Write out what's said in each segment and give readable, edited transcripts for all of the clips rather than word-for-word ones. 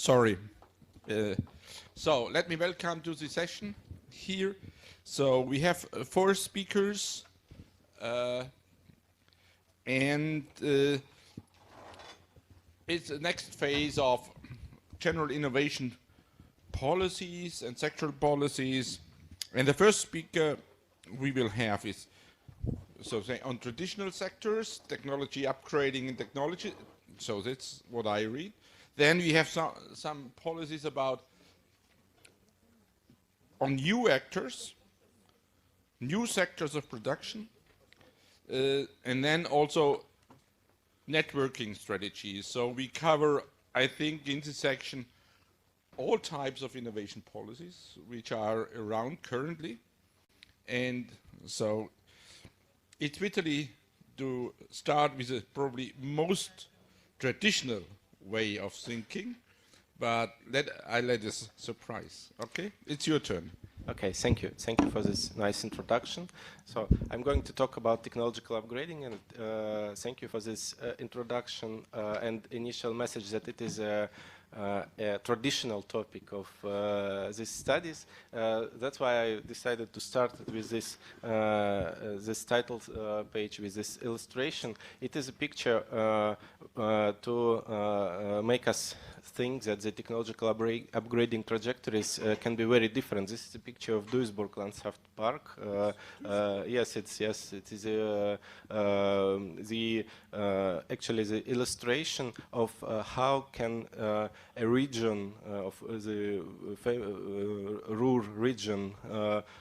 Sorry. So let me welcome to the session here. So we have 4 speakers, and it's the next phase of general innovation policies and sectoral policies. And the first speaker we will have is, so say, on traditional sectors, technology upgrading and technology. So that's what I read. Then we have some policies about on new actors, new sectors of production, and then also networking strategies. So we cover, I think, in this section all types of innovation policies which are around currently. And so it's Vitaly to start with the probably most traditional way of thinking, but I let us surprise. Okay, it's your turn. Okay, thank you. Thank you for this nice introduction. So I'm going to talk about technological upgrading, and thank you for this introduction and initial message that it is a traditional topic of these studies. That's why I decided to start with this this title page with this illustration. It is a picture to make us think that the technological upgrading trajectories can be very different. This is a picture of Duisburg Landschaft Park. Yes, it is actually the illustration of how can a region of the rural region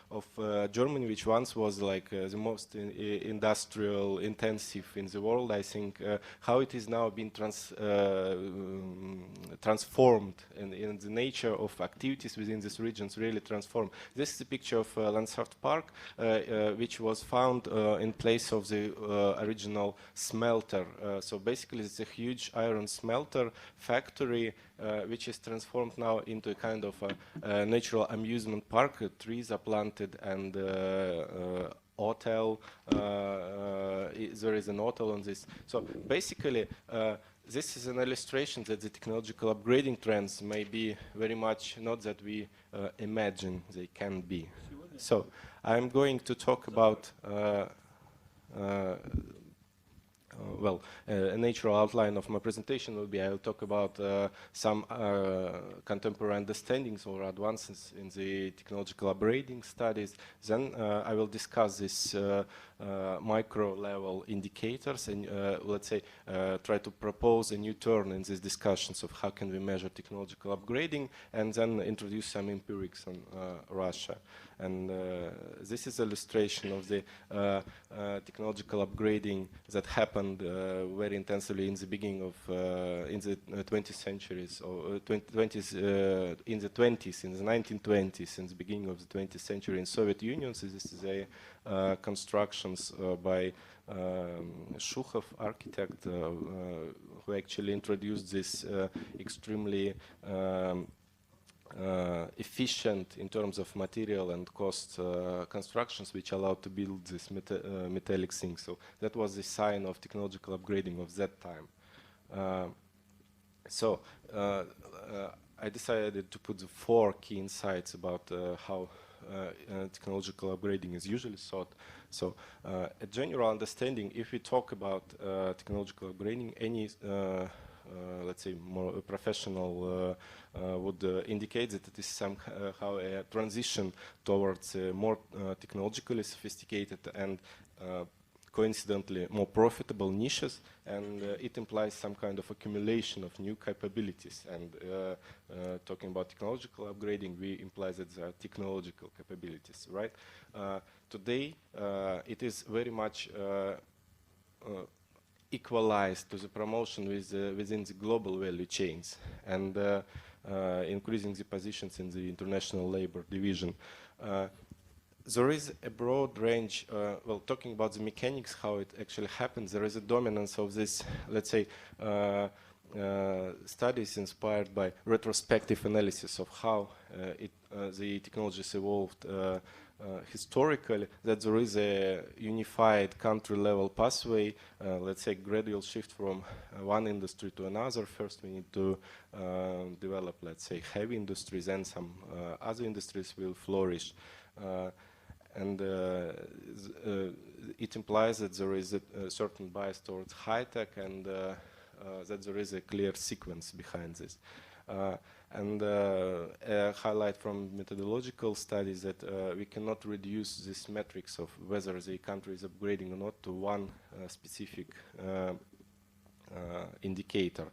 of Germany, which once was like the most industrial intensive in the world, I think, how it is now being transformed in the nature of activities within these regions really transformed. This is a picture of Landschaft Park, which was found in place of the original smelter. So basically it's a huge iron smelter factory which is transformed now into a kind of a natural amusement park. Trees are planted and hotel, there is an hotel on this. So basically this is an illustration that the technological upgrading trends may be very much not that we imagine they can be. So I'm going to talk about a natural outline of my presentation will be I will talk about some contemporary understandings or advances in the technological upgrading studies. Then I will discuss this micro level indicators and let's say try to propose a new turn in these discussions of how can we measure technological upgrading, and then introduce some empirics on Russia. And this is illustration of the technological upgrading that happened very intensively in the beginning of in the 20th centuries or in the 20s, in the 1920s, in the beginning of the 20th century in Soviet Union. So this is a constructions by Shukhov architect who actually introduced this extremely efficient in terms of material and cost constructions which allowed to build this metallic things. So that was the sign of technological upgrading of that time. I decided to put the 4 key insights about how technological upgrading is usually thought. So a general understanding, if we talk about technological upgrading, any let's say more professional would indicate that it is somehow a transition towards more technologically sophisticated and coincidentally more profitable niches, and it implies some kind of accumulation of new capabilities. And talking about technological upgrading, we imply that there are technological capabilities, right? Today, it is very much equalized to the promotion within the global value chains and increasing the positions in the international labor division. There is a broad range, well, talking about the mechanics, how it actually happens, there is a dominance of this, let's say, studies inspired by retrospective analysis of how the technologies evolved historically that there is a unified country-level pathway, let's say gradual shift from one industry to another. First we need to develop, let's say, heavy industries, and some other industries will flourish. And it implies that there is a certain bias towards high-tech, and that there is a clear sequence behind this. And a highlight from methodological studies that we cannot reduce this metrics of whether the country is upgrading or not to one specific indicator.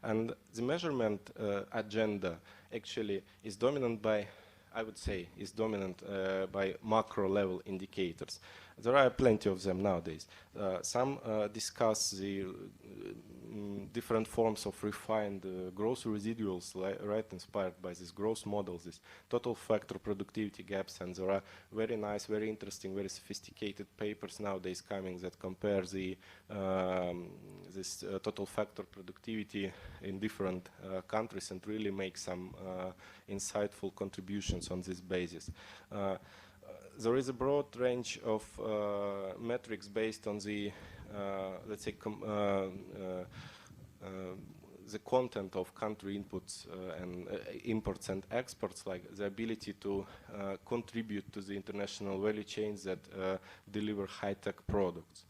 And the measurement agenda actually is dominant by, I would say, is dominant by macro level indicators. There are plenty of them nowadays. Some discuss the different forms of refined growth residuals, right, inspired by these growth models, these total factor productivity gaps, and there are very nice, very interesting, very sophisticated papers nowadays coming that compare the this total factor productivity in different countries and really make some insightful contributions on this basis. There is a broad range of metrics based on the, let's say, the content of country inputs and imports and exports, like the ability to contribute to the international value chains that deliver high-tech products.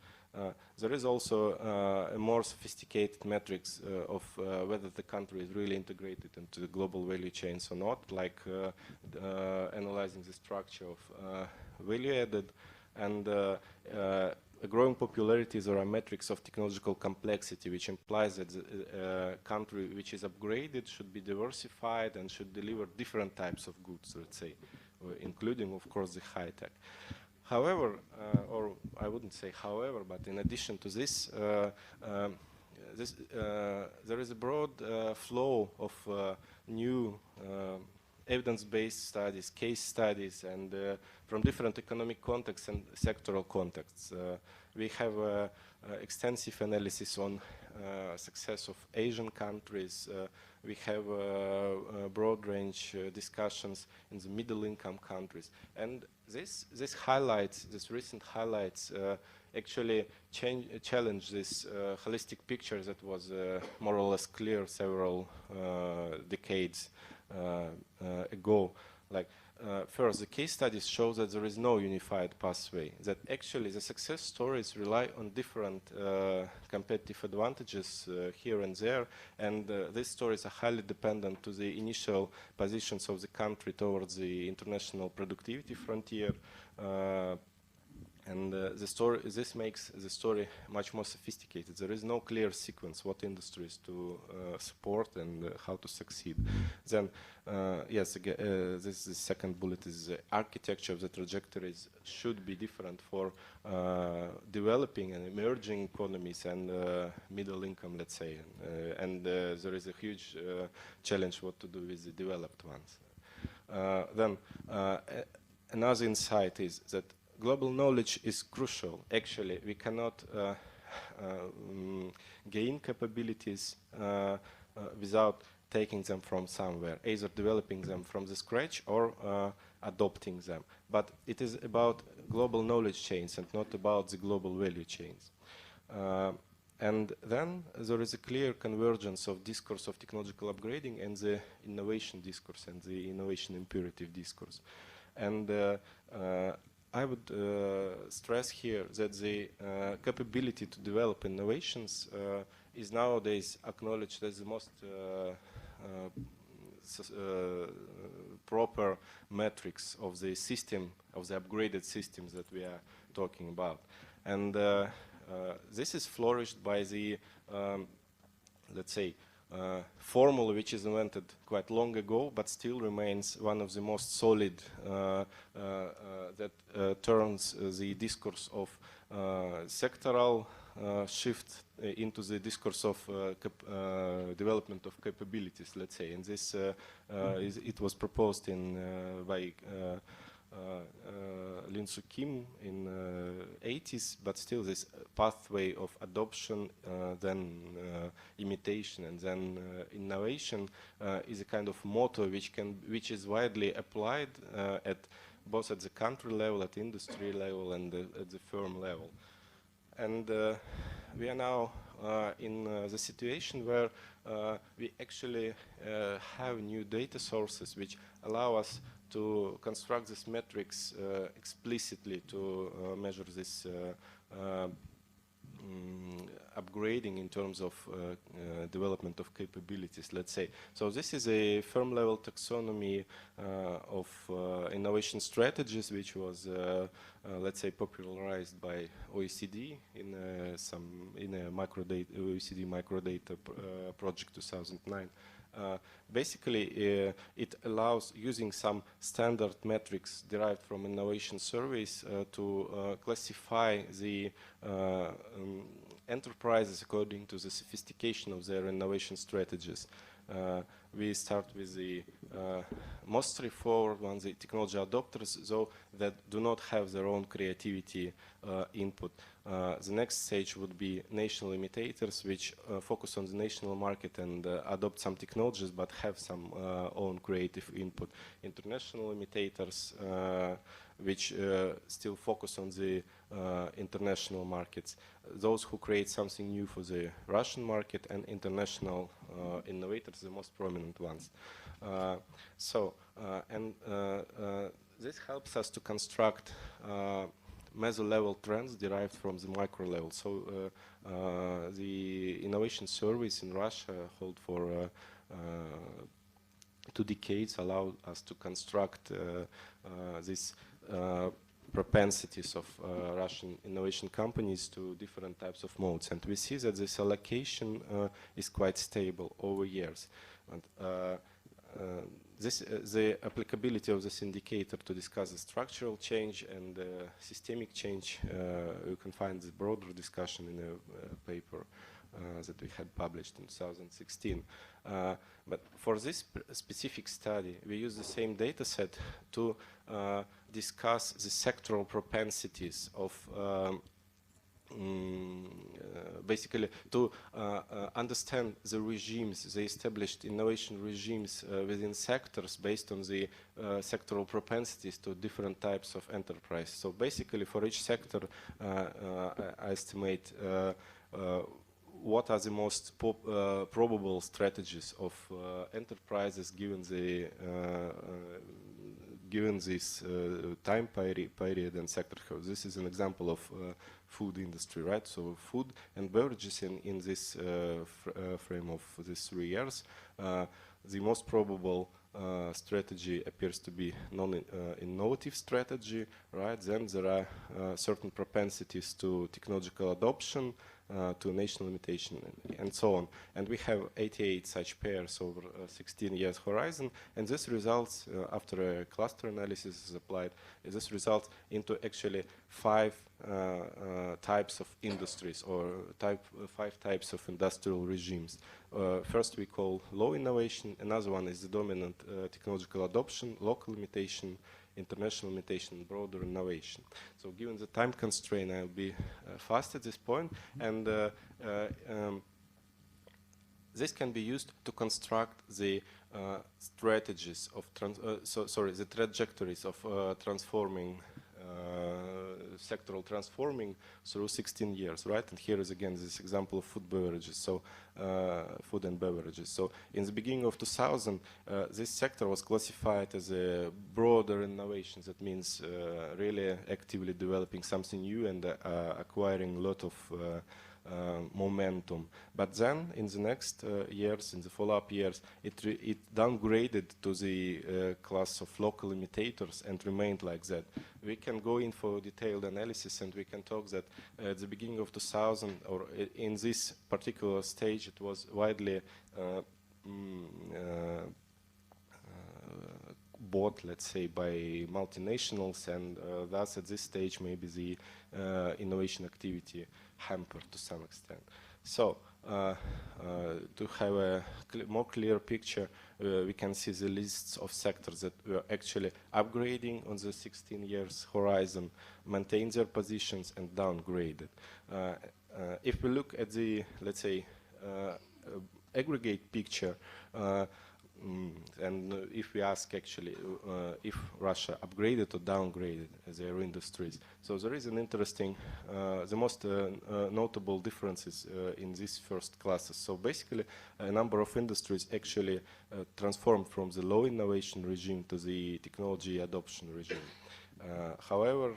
There is also a more sophisticated metrics of whether the country is really integrated into the global value chains or not, like analyzing the structure of value added, and a growing popularity. There are metrics of technological complexity, which implies that the country which is upgraded should be diversified and should deliver different types of goods, let's say, including, of course, the high-tech. However, or I wouldn't say however, but in addition to this, there is a broad flow of new evidence-based studies, case studies, and from different economic contexts and sectoral contexts. We have extensive analysis on success of Asian countries. We have broad range discussions in the middle-income countries, and this recent highlights actually challenge this holistic picture that was more or less clear several decades ago. Like first, the case studies show that there is no unified pathway, that actually the success stories rely on different competitive advantages here and there, and these stories are highly dependent to the initial positions of the country towards the international productivity frontier. And this makes the story much more sophisticated. There is no clear sequence what industries to support and how to succeed. Then, yes, this the second bullet is the architecture of the trajectories should be different for developing and emerging economies and middle income, let's say. And there is a huge challenge what to do with the developed ones. Then another insight is that global knowledge is crucial. Actually, we cannot gain capabilities without taking them from somewhere, either developing them from the scratch or adopting them. But it is about global knowledge chains and not about the global value chains. And then there is a clear convergence of discourse of technological upgrading and the innovation discourse and the innovation imperative discourse. And I would stress here that the capability to develop innovations is nowadays acknowledged as the most proper metrics of the system, of the upgraded systems that we are talking about. And this is flourished by the, let's say, formula which is invented quite long ago, but still remains one of the most solid that turns the discourse of sectoral shift into the discourse of development of capabilities, let's say. And this it was proposed by Lin Soo Kim in 80s, but still this pathway of adoption, then imitation, and then innovation is a kind of motto which is widely applied at both at the country level, at industry level, and at the firm level. And we are now in the situation where we actually have new data sources which allow us to construct these metrics explicitly to measure this upgrading in terms of development of capabilities, let's say. So this is a firm level taxonomy of innovation strategies, which was, let's say, popularized by OECD in a OECD microdata project 2009. Basically, it allows using some standard metrics derived from innovation surveys to classify the enterprises according to the sophistication of their innovation strategies. We start with the most straightforward ones, the technology adopters, though that do not have their own creativity input. The next stage would be national imitators, which focus on the national market and adopt some technologies but have some own creative input. International imitators, which still focus on the international markets. Those who create something new for the Russian market, and international innovators, the most prominent ones. This helps us to construct meso-level trends derived from the micro level. So the innovation surveys in Russia hold for 2 decades, allow us to construct these propensities of Russian innovation companies to different types of modes. And we see that this allocation is quite stable over years. And the applicability of this indicator to discuss the structural change and systemic change, you can find the broader discussion in a paper that we had published in 2016. But for this specific study, we use the same data set to discuss the sectoral propensities of basically to understand the regimes, the established innovation regimes within sectors based on the sectoral propensities to different types of enterprise. So basically for each sector, I estimate what are the most probable strategies of enterprises given the given this time period and sector. This is an example of food industry, right? So food and beverages in this frame of these 3 years. The most probable strategy appears to be non-innovative strategy, right? Then there are certain propensities to technological adoption, to national imitation, and so on. And we have 88 such pairs over 16 years horizon, and this results, after a cluster analysis is applied, this results into actually 5 types of industries, or 5 types of industrial regimes. First we call low innovation, another one is the dominant technological adoption, local imitation, international imitation, and broader innovation. So given the time constraint, I'll be fast at this point, and this can be used to construct the strategies of the trajectories of transforming sectoral transforming through 16 years, right? And here is again this example of food beverages, so food and beverages. So in the beginning of 2000, this sector was classified as a broader innovation. That means really actively developing something new and acquiring a lot of momentum. But then in the next years, in the follow-up years, it downgraded to the class of local imitators and remained like that. We can go in for detailed analysis, and we can talk that at the beginning of 2000, or in this particular stage, it was widely bought, let's say, by multinationals, and thus at this stage maybe the innovation activity hampered to some extent. So to have a more clear picture, we can see the lists of sectors that were actually upgrading on the 16 years horizon, maintained their positions, and downgraded. If we look at the, let's say, aggregate picture, And if we ask actually if Russia upgraded or downgraded their industries, so there is an interesting, the most notable differences in these first classes. So basically, a number of industries actually transformed from the low innovation regime to the technology adoption regime. However,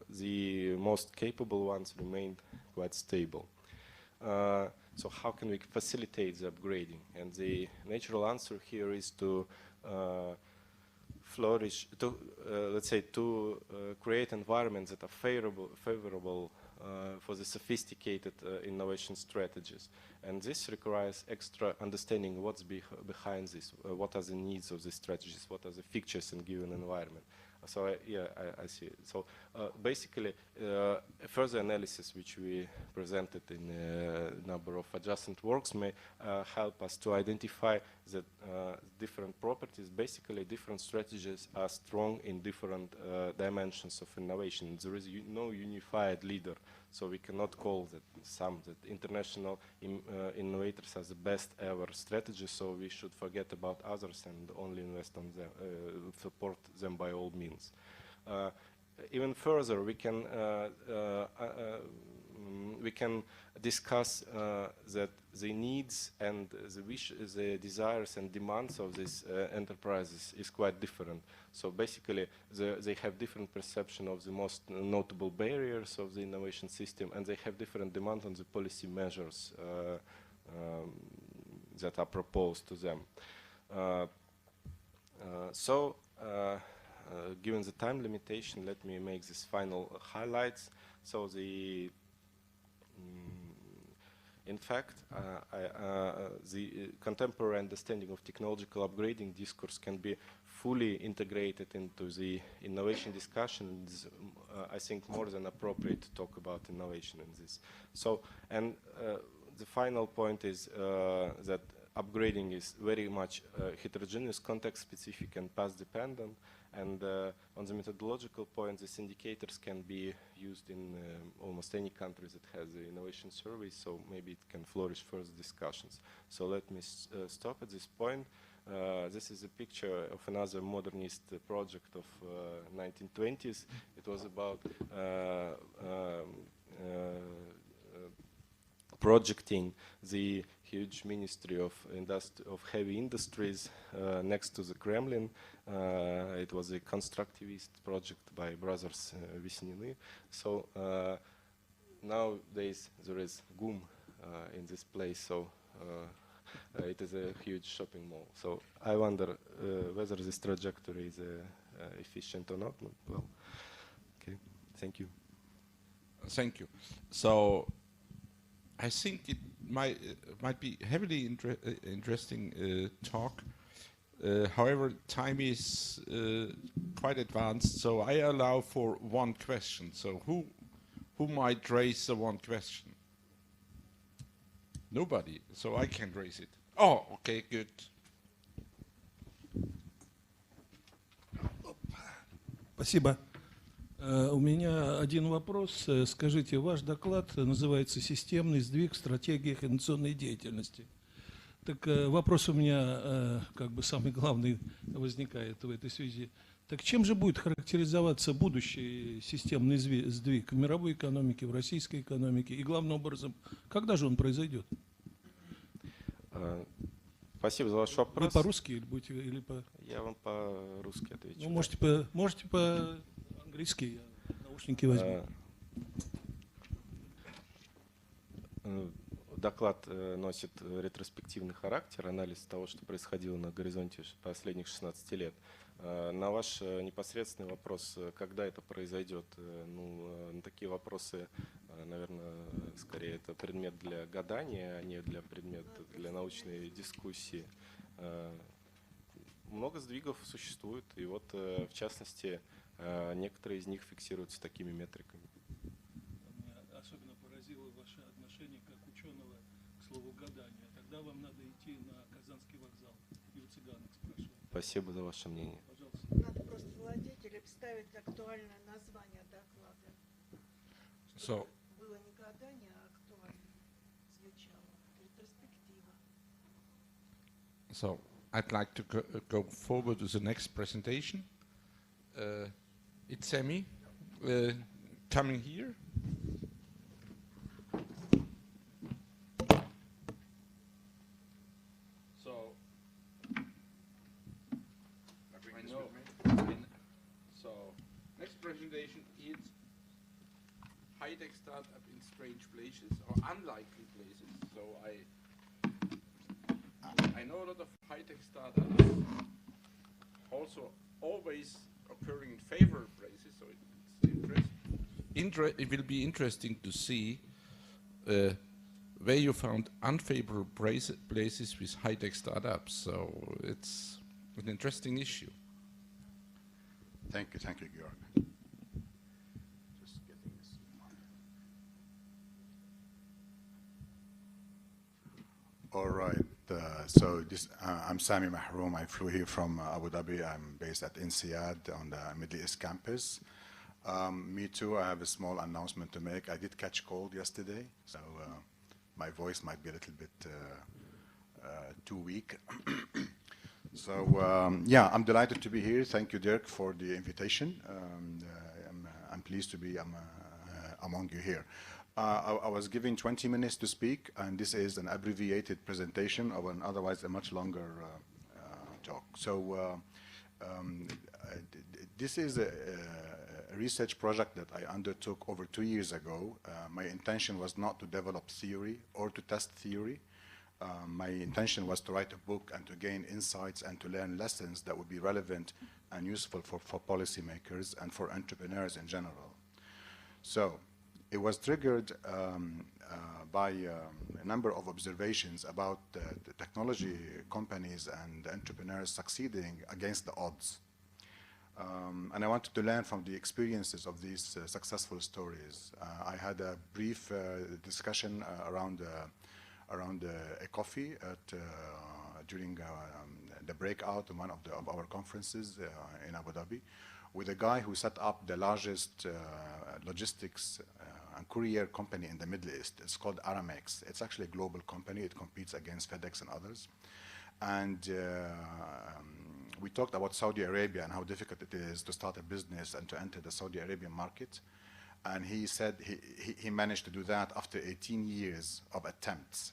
the most capable ones remained quite stable. So how can we facilitate the upgrading? And the natural answer here is to flourish, to let's say, to create environments that are favorable for the sophisticated innovation strategies. And this requires extra understanding what's behind this, what are the needs of the strategies, what are the features in given environment. So I see it. So basically, further analysis which we presented in a number of adjacent works may help us to identify that different properties, basically different strategies are strong in different dimensions of innovation. There is no unified leader, so we cannot call that that international innovators are the best ever strategy, so we should forget about others and only invest on them, support them by all means. Even further, we can discuss that the needs and the desires and demands of these enterprises is quite different. So basically, they have different perception of the most notable barriers of the innovation system, and they have different demand on the policy measures that are proposed to them. Given the time limitation, let me make these final highlights. So in fact, the contemporary understanding of technological upgrading discourse can be fully integrated into the innovation discussion. I think more than appropriate to talk about innovation in this. So, and the final point is that upgrading is very much heterogeneous, context-specific, and path-dependent. And on the methodological point, these indicators can be used in almost any country that has the innovation survey, so maybe it can flourish further discussions. So let me stop at this point. This is a picture of another modernist project of 1920s. It was about projecting the huge ministry of heavy industries next to the Kremlin. It was a constructivist project by brothers Vesniny. So nowadays there is GUM in this place, so it is a huge shopping mall. So I wonder whether this trajectory is efficient or not. Well, okay, thank you. Thank you. So I think it might be heavily interesting talk. However, time is quite advanced, so I allow for one question. So who might raise the one question? Nobody. So I can raise it. Oh, okay, good. Спасибо. У меня один вопрос. Скажите, ваш доклад называется «Системный сдвиг в стратегиях инновационной деятельности». Так вопрос у меня как бы самый главный возникает в этой связи. Так чем же будет характеризоваться будущий системный сдвиг в мировой экономике, в российской экономике? И главным образом, когда же он произойдет? Спасибо за ваш вопрос. Вы по-русски или будете или по? Я вам по-русски отвечу. Ну, можете по-английски, я наушники возьму. Доклад носит ретроспективный характер, анализ того, что происходило на горизонте последних 16 лет. На ваш непосредственный вопрос, когда это произойдет, ну, на такие вопросы, наверное, скорее это предмет для гадания, а не предмет для научной дискуссии. Много сдвигов существует, и вот, в частности, некоторые из них фиксируются такими метриками. Меня особенно поразило ваше отношение как ученого к слову гадания. Тогда вам надо идти на Казанский вокзал и у цыганок спрашивать. Спасибо за ваше мнение. Пожалуйста. Надо просто владеть или вставить актуальное название доклада. So Было не гадание, а актуально звучало. Ретроспектива. So I'd like to go forward with the next presentation. It's Sami coming here. So, so next presentation is high-tech startup in strange places or unlikely places. So I know a lot of high-tech startups, also always occurring in favorable places. So it will be interesting to see where you found unfavorable places with high-tech startups. So it's an interesting issue. Thank you, Georg. Just getting this one. All right. So I'm Sami Mahroum. I flew here from Abu Dhabi. I'm based at INSEAD on the Middle East campus. Me too, I have a small announcement to make. I did catch cold yesterday, so my voice might be a little bit too weak. So yeah, I'm delighted to be here. Thank you, Dirk, for the invitation. I'm pleased to be among you here. I was given 20 minutes to speak, and this is an abbreviated presentation of an otherwise a much longer talk. So this is a research project that I undertook over 2 years ago. My intention was not to develop theory or to test theory. My intention was to write a book and to gain insights and to learn lessons that would be relevant and useful for policymakers and for entrepreneurs in general. So it was triggered by a number of observations about the technology companies and entrepreneurs succeeding against the odds. And I wanted to learn from the experiences of these successful stories. I had a brief discussion around a coffee during the breakout in one of our conferences in Abu Dhabi with a guy who set up the largest logistics and courier company in the Middle East. It's called Aramex. It's actually a global company. It competes against FedEx and others. And we talked about Saudi Arabia and how difficult it is to start a business and to enter the Saudi Arabian market. And he said he managed to do that after 18 years of attempts.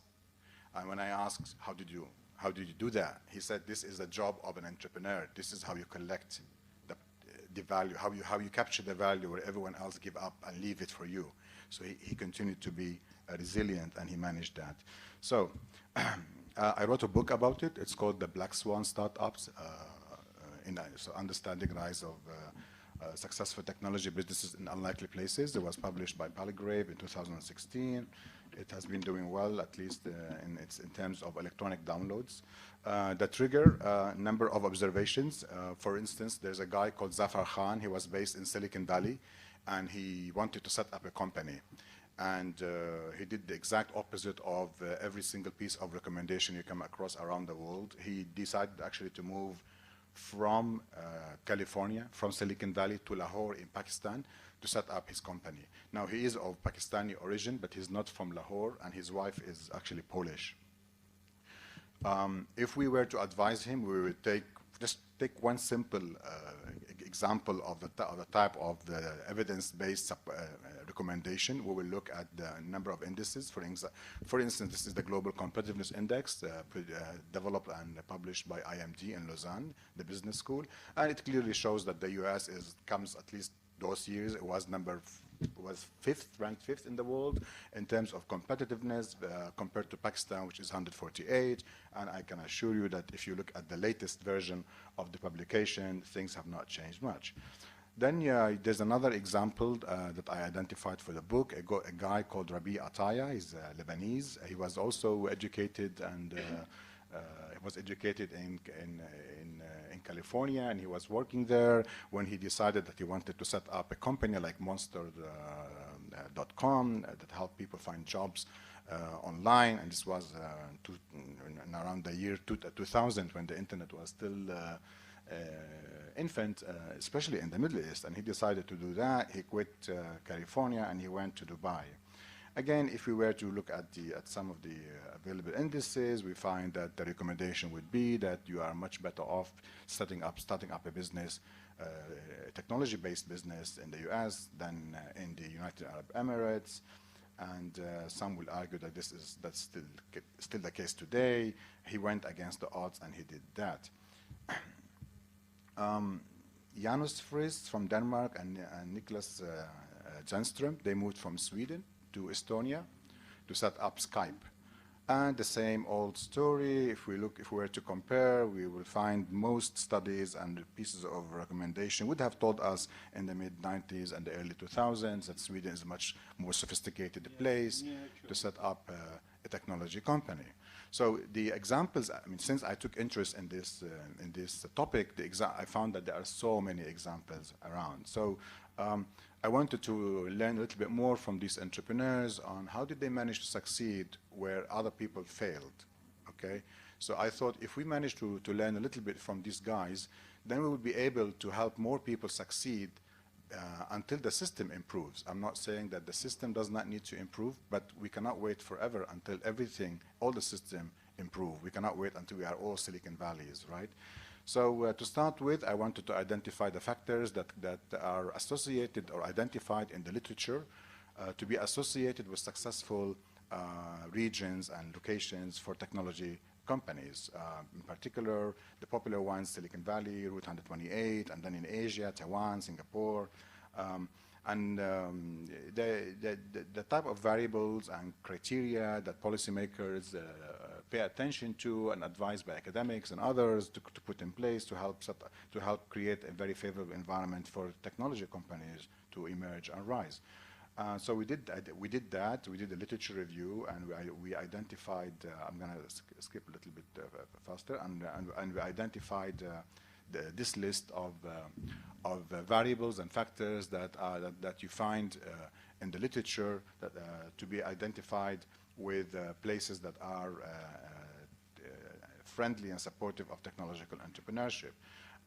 And when I asked, how did you do that? He said, this is the job of an entrepreneur. This is how you collect the value, how you capture the value where everyone else give up and leave it for you. So he continued to be resilient, and he managed that. So I wrote a book about it. It's called The Black Swan Startups, so Understanding Rise of Successful Technology Businesses in Unlikely Places. It was published by Palgrave in 2016. It has been doing well, at least in terms of electronic downloads. The trigger, number of observations. For instance, there's a guy called Zafar Khan. He was based in Silicon Valley, and he wanted to set up a company. And he did the exact opposite of every single piece of recommendation you come across around the world. He decided actually to move from California, from Silicon Valley to Lahore in Pakistan to set up his company. Now, he is of Pakistani origin, but he's not from Lahore, and his wife is actually Polish. If we were to advise him, we would just take one simple example of the type of the evidence-based recommendation. We will look at the number of indices. For instance, this is the Global Competitiveness Index developed and published by IMD in Lausanne, the business school. And it clearly shows that the US comes at least those years. It was ranked fifth in the world in terms of competitiveness compared to Pakistan, which is 148. And I can assure you that if you look at the latest version of the publication, things have not changed much. Then there's another example that I identified for the book, a guy called Rabi Ataya. He's Lebanese. He was also educated and he was educated in California, and he was working there when he decided that he wanted to set up a company like Monster.com that helped people find jobs online. And this was around the year 2000, when the internet was still infant, especially in the Middle East. And he decided to do that. He quit California and he went to Dubai. Again, if we were to look at some of the available indices, we find that the recommendation would be that you are much better off starting up a business, a technology-based business in the US than in the United Arab Emirates. And some will argue that that's still the case today. He went against the odds and he did that. Janus Friis from Denmark and Niklas Jenström, they moved from Sweden to Estonia to set up Skype. And the same old story, if we were to compare, we will find most studies and pieces of recommendation would have told us in the mid-90s and the early 2000s that Sweden is a much more sophisticated place to set up a technology company. So the examples, I mean, since I took interest in this topic, I found that there are so many examples around. So I wanted to learn a little bit more from these entrepreneurs on how did they manage to succeed where other people failed, okay? So I thought if we manage to learn a little bit from these guys, then we will be able to help more people succeed until the system improves. I'm not saying that the system does not need to improve, but we cannot wait forever until everything, all the system improve. We cannot wait until we are all Silicon Valleys, right? So to start with, I wanted to identify the factors that are associated or identified in the literature to be associated with successful regions and locations for technology companies. In particular, the popular ones, Silicon Valley, Route 128, and then in Asia, Taiwan, Singapore. The type of variables and criteria that policymakers pay attention to and advised by academics and others to put in place to help create a very favorable environment for technology companies to emerge and rise. So we did that. We did a literature review, and we identified. I'm going to skip a little bit faster, and we identified this list of variables and factors that you find in the literature that, to be identified with places that are friendly and supportive of technological entrepreneurship.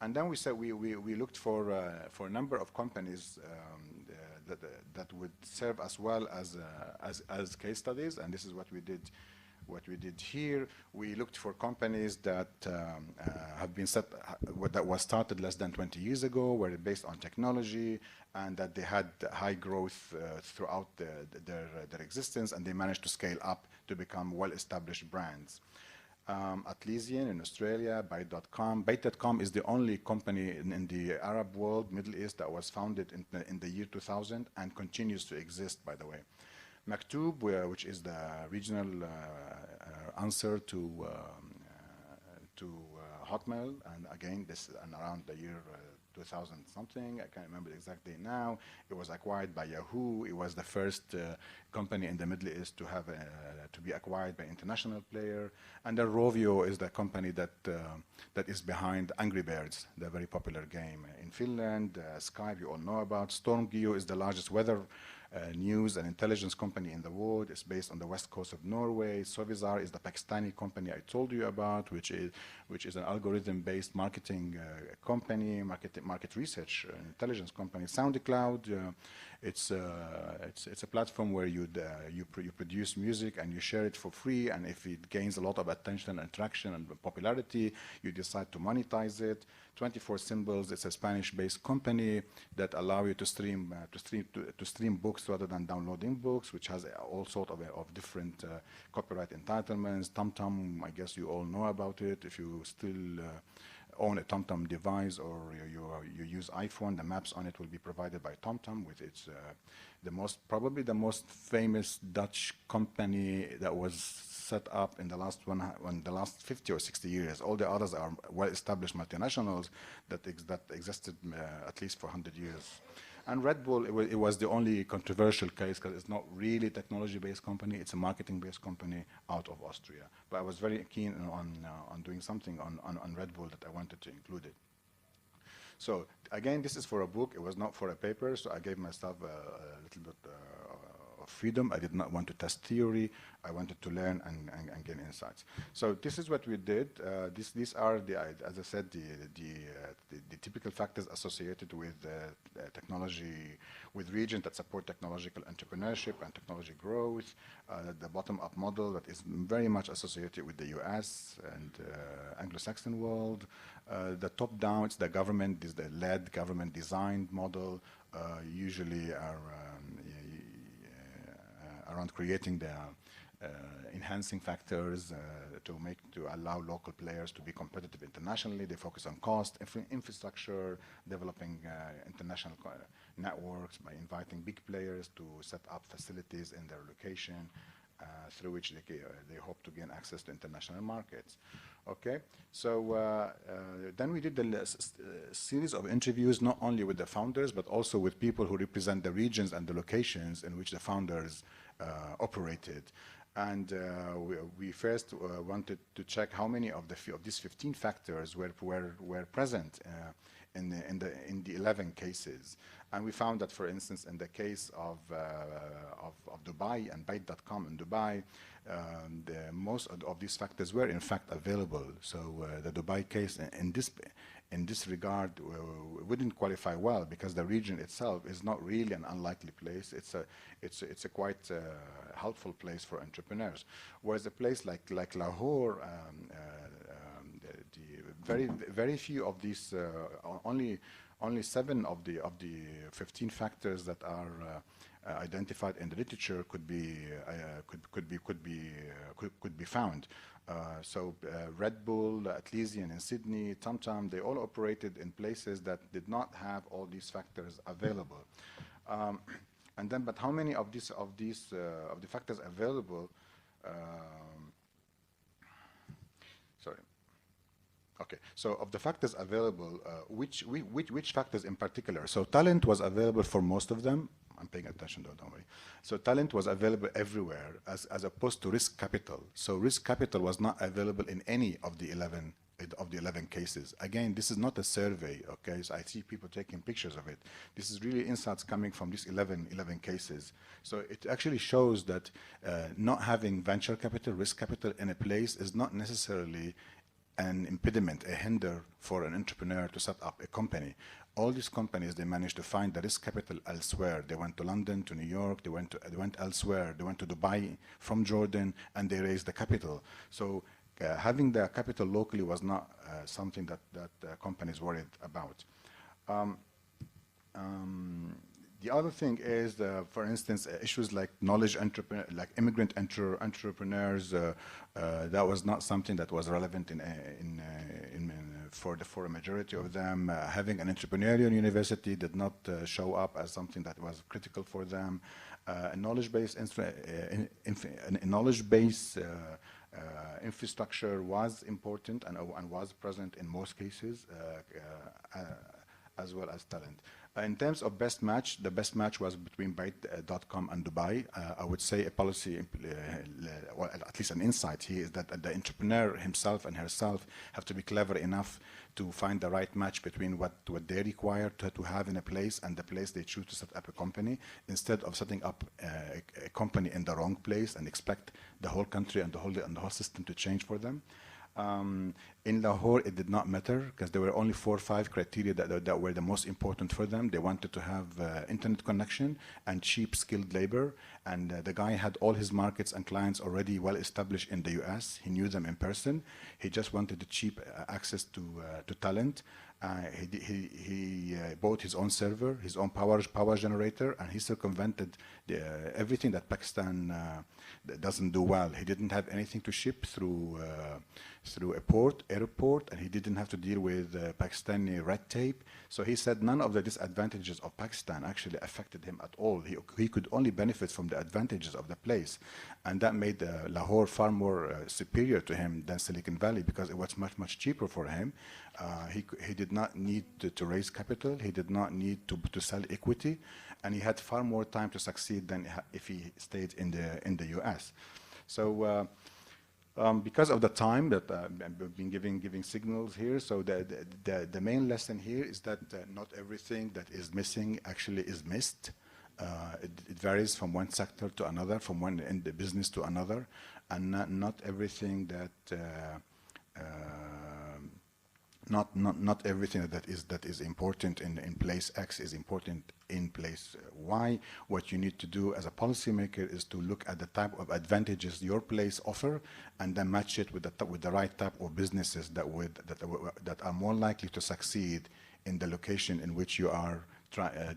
And then we said we looked for a number of companies that would serve as well as case studies, and this is what we did. What we did here, we looked for companies that have been that was started less than 20 years ago, were based on technology, and that they had high growth throughout their existence, and they managed to scale up to become well-established brands. Atlassian in Australia, Byte.com. Byte.com is the only company in the Arab world, Middle East, that was founded in the year 2000 and continues to exist, by the way. Maktub, which is the regional answer to Hotmail, and again, this and around the year 2000 something, I can't remember the exact date now. It was acquired by Yahoo. It was the first company in the Middle East to have to be acquired by an international player. And then Rovio is the company that is behind Angry Birds, the very popular game in Finland. Skype, you all know about. StormGeo is the largest weather news and intelligence company in the world. It's based on the west coast of Norway. Sovizar is the Pakistani company I told you about, which is an algorithm-based marketing company, market research intelligence company. SoundCloud, it's a platform where you produce music and you share it for free, and if it gains a lot of attention and traction and popularity, you decide to monetize it. 24 Symbols, it's a Spanish-based company that allow you to stream books rather than downloading books, which has all sort of different copyright entitlements. TomTom, I guess you all know about it. If you still own a TomTom device or you use iPhone, the maps on it will be provided by TomTom, with its probably the most famous Dutch company that was set up in the last 50 or 60 years. All the others are well-established multinationals that existed at least for 100 years. And Red Bull, it was the only controversial case because it's not really a technology-based company, it's a marketing-based company out of Austria. But I was very keen on doing something on Red Bull that I wanted to include it. So again, this is for a book, it was not for a paper, so I gave myself a little bit of of freedom. I did not want to test theory. I wanted to learn and gain insights. So this is what we did. These are, as I said, the typical factors associated with technology, with regions that support technological entrepreneurship and technology growth. The bottom-up model that is very much associated with the US and Anglo-Saxon world. The top-down, it's the government, is the led government-designed model, usually around creating the enhancing factors to allow local players to be competitive internationally. They focus on cost, infrastructure, developing international networks by inviting big players to set up facilities in their location through which they hope to gain access to international markets. Okay, so then we did a series of interviews, not only with the founders, but also with people who represent the regions and the locations in which the founders operated. And we first wanted to check how many of these 15 factors were present in the 11 cases. And we found that, for instance, in the case of Dubai and Byte.com in Dubai, most of these factors were in fact available. So the Dubai case in this regard wouldn't qualify well, because the region itself is not really an unlikely place. It's a quite helpful place for entrepreneurs. Whereas a place like Lahore, very few of these, only 7 of the 15 factors that are identified in the literature could be found. So Red Bull, Atlassian in Sydney, TomTom, they all operated in places that did not have all these factors available. And then, but how many of the factors available? Sorry. Okay, so of the factors available, which factors in particular? So talent was available for most of them. I'm paying attention, don't worry. So talent was available everywhere, as opposed to risk capital. So risk capital was not available in any of the 11 cases. Again, this is not a survey, okay? So I see people taking pictures of it. This is really insights coming from these 11 cases. So it actually shows that not having venture capital, risk capital in a place is not necessarily an impediment, a hinder for an entrepreneur to set up a company. All these companies, they managed to find the risk capital elsewhere. They went to London, to New York, they went elsewhere. They went to Dubai from Jordan, and they raised the capital. So having the capital locally was not something that companies worried about. The other thing is, for instance, issues like knowledge entrepreneur, like immigrant entrepreneurs. That was not something that was relevant for a majority of them. Having an entrepreneurial university did not show up as something that was critical for them. Knowledge-based infrastructure was important and was present in most cases, as well as talent. In terms of best match, the best match was between Byte.com and Dubai. I would say a policy, or at least an insight here, is that the entrepreneur himself and herself have to be clever enough to find the right match between what they require to have in a place and the place they choose to set up a company, instead of setting up a company in the wrong place and expect the whole country and the whole system to change for them. In Lahore, it did not matter, because there were only 4 or 5 criteria that were the most important for them. They wanted to have internet connection and cheap skilled labor, and the guy had all his markets and clients already well established in the US. He knew them in person. He just wanted the cheap access to talent. He bought his own server, his own power generator, and he circumvented everything that Pakistan doesn't do well. He didn't have anything to ship through airport, and he didn't have to deal with Pakistani red tape. So he said none of the disadvantages of Pakistan actually affected him at all. He could only benefit from the advantages of the place, and that made Lahore far more superior to him than Silicon Valley, because it was much cheaper for him. He did not need to raise capital. He did not need to sell equity, and he had far more time to succeed than if he stayed in the US. So because of the time that I've been giving signals here, so the main lesson here is that not everything that is missing actually is missed. It varies from one sector to another, from one in the business to another, and not everything that not everything that is important in place X is important in place Y. What you need to do as a policymaker is to look at the type of advantages your place offer, and then match it with the right type of businesses that are more likely to succeed in the location in which you are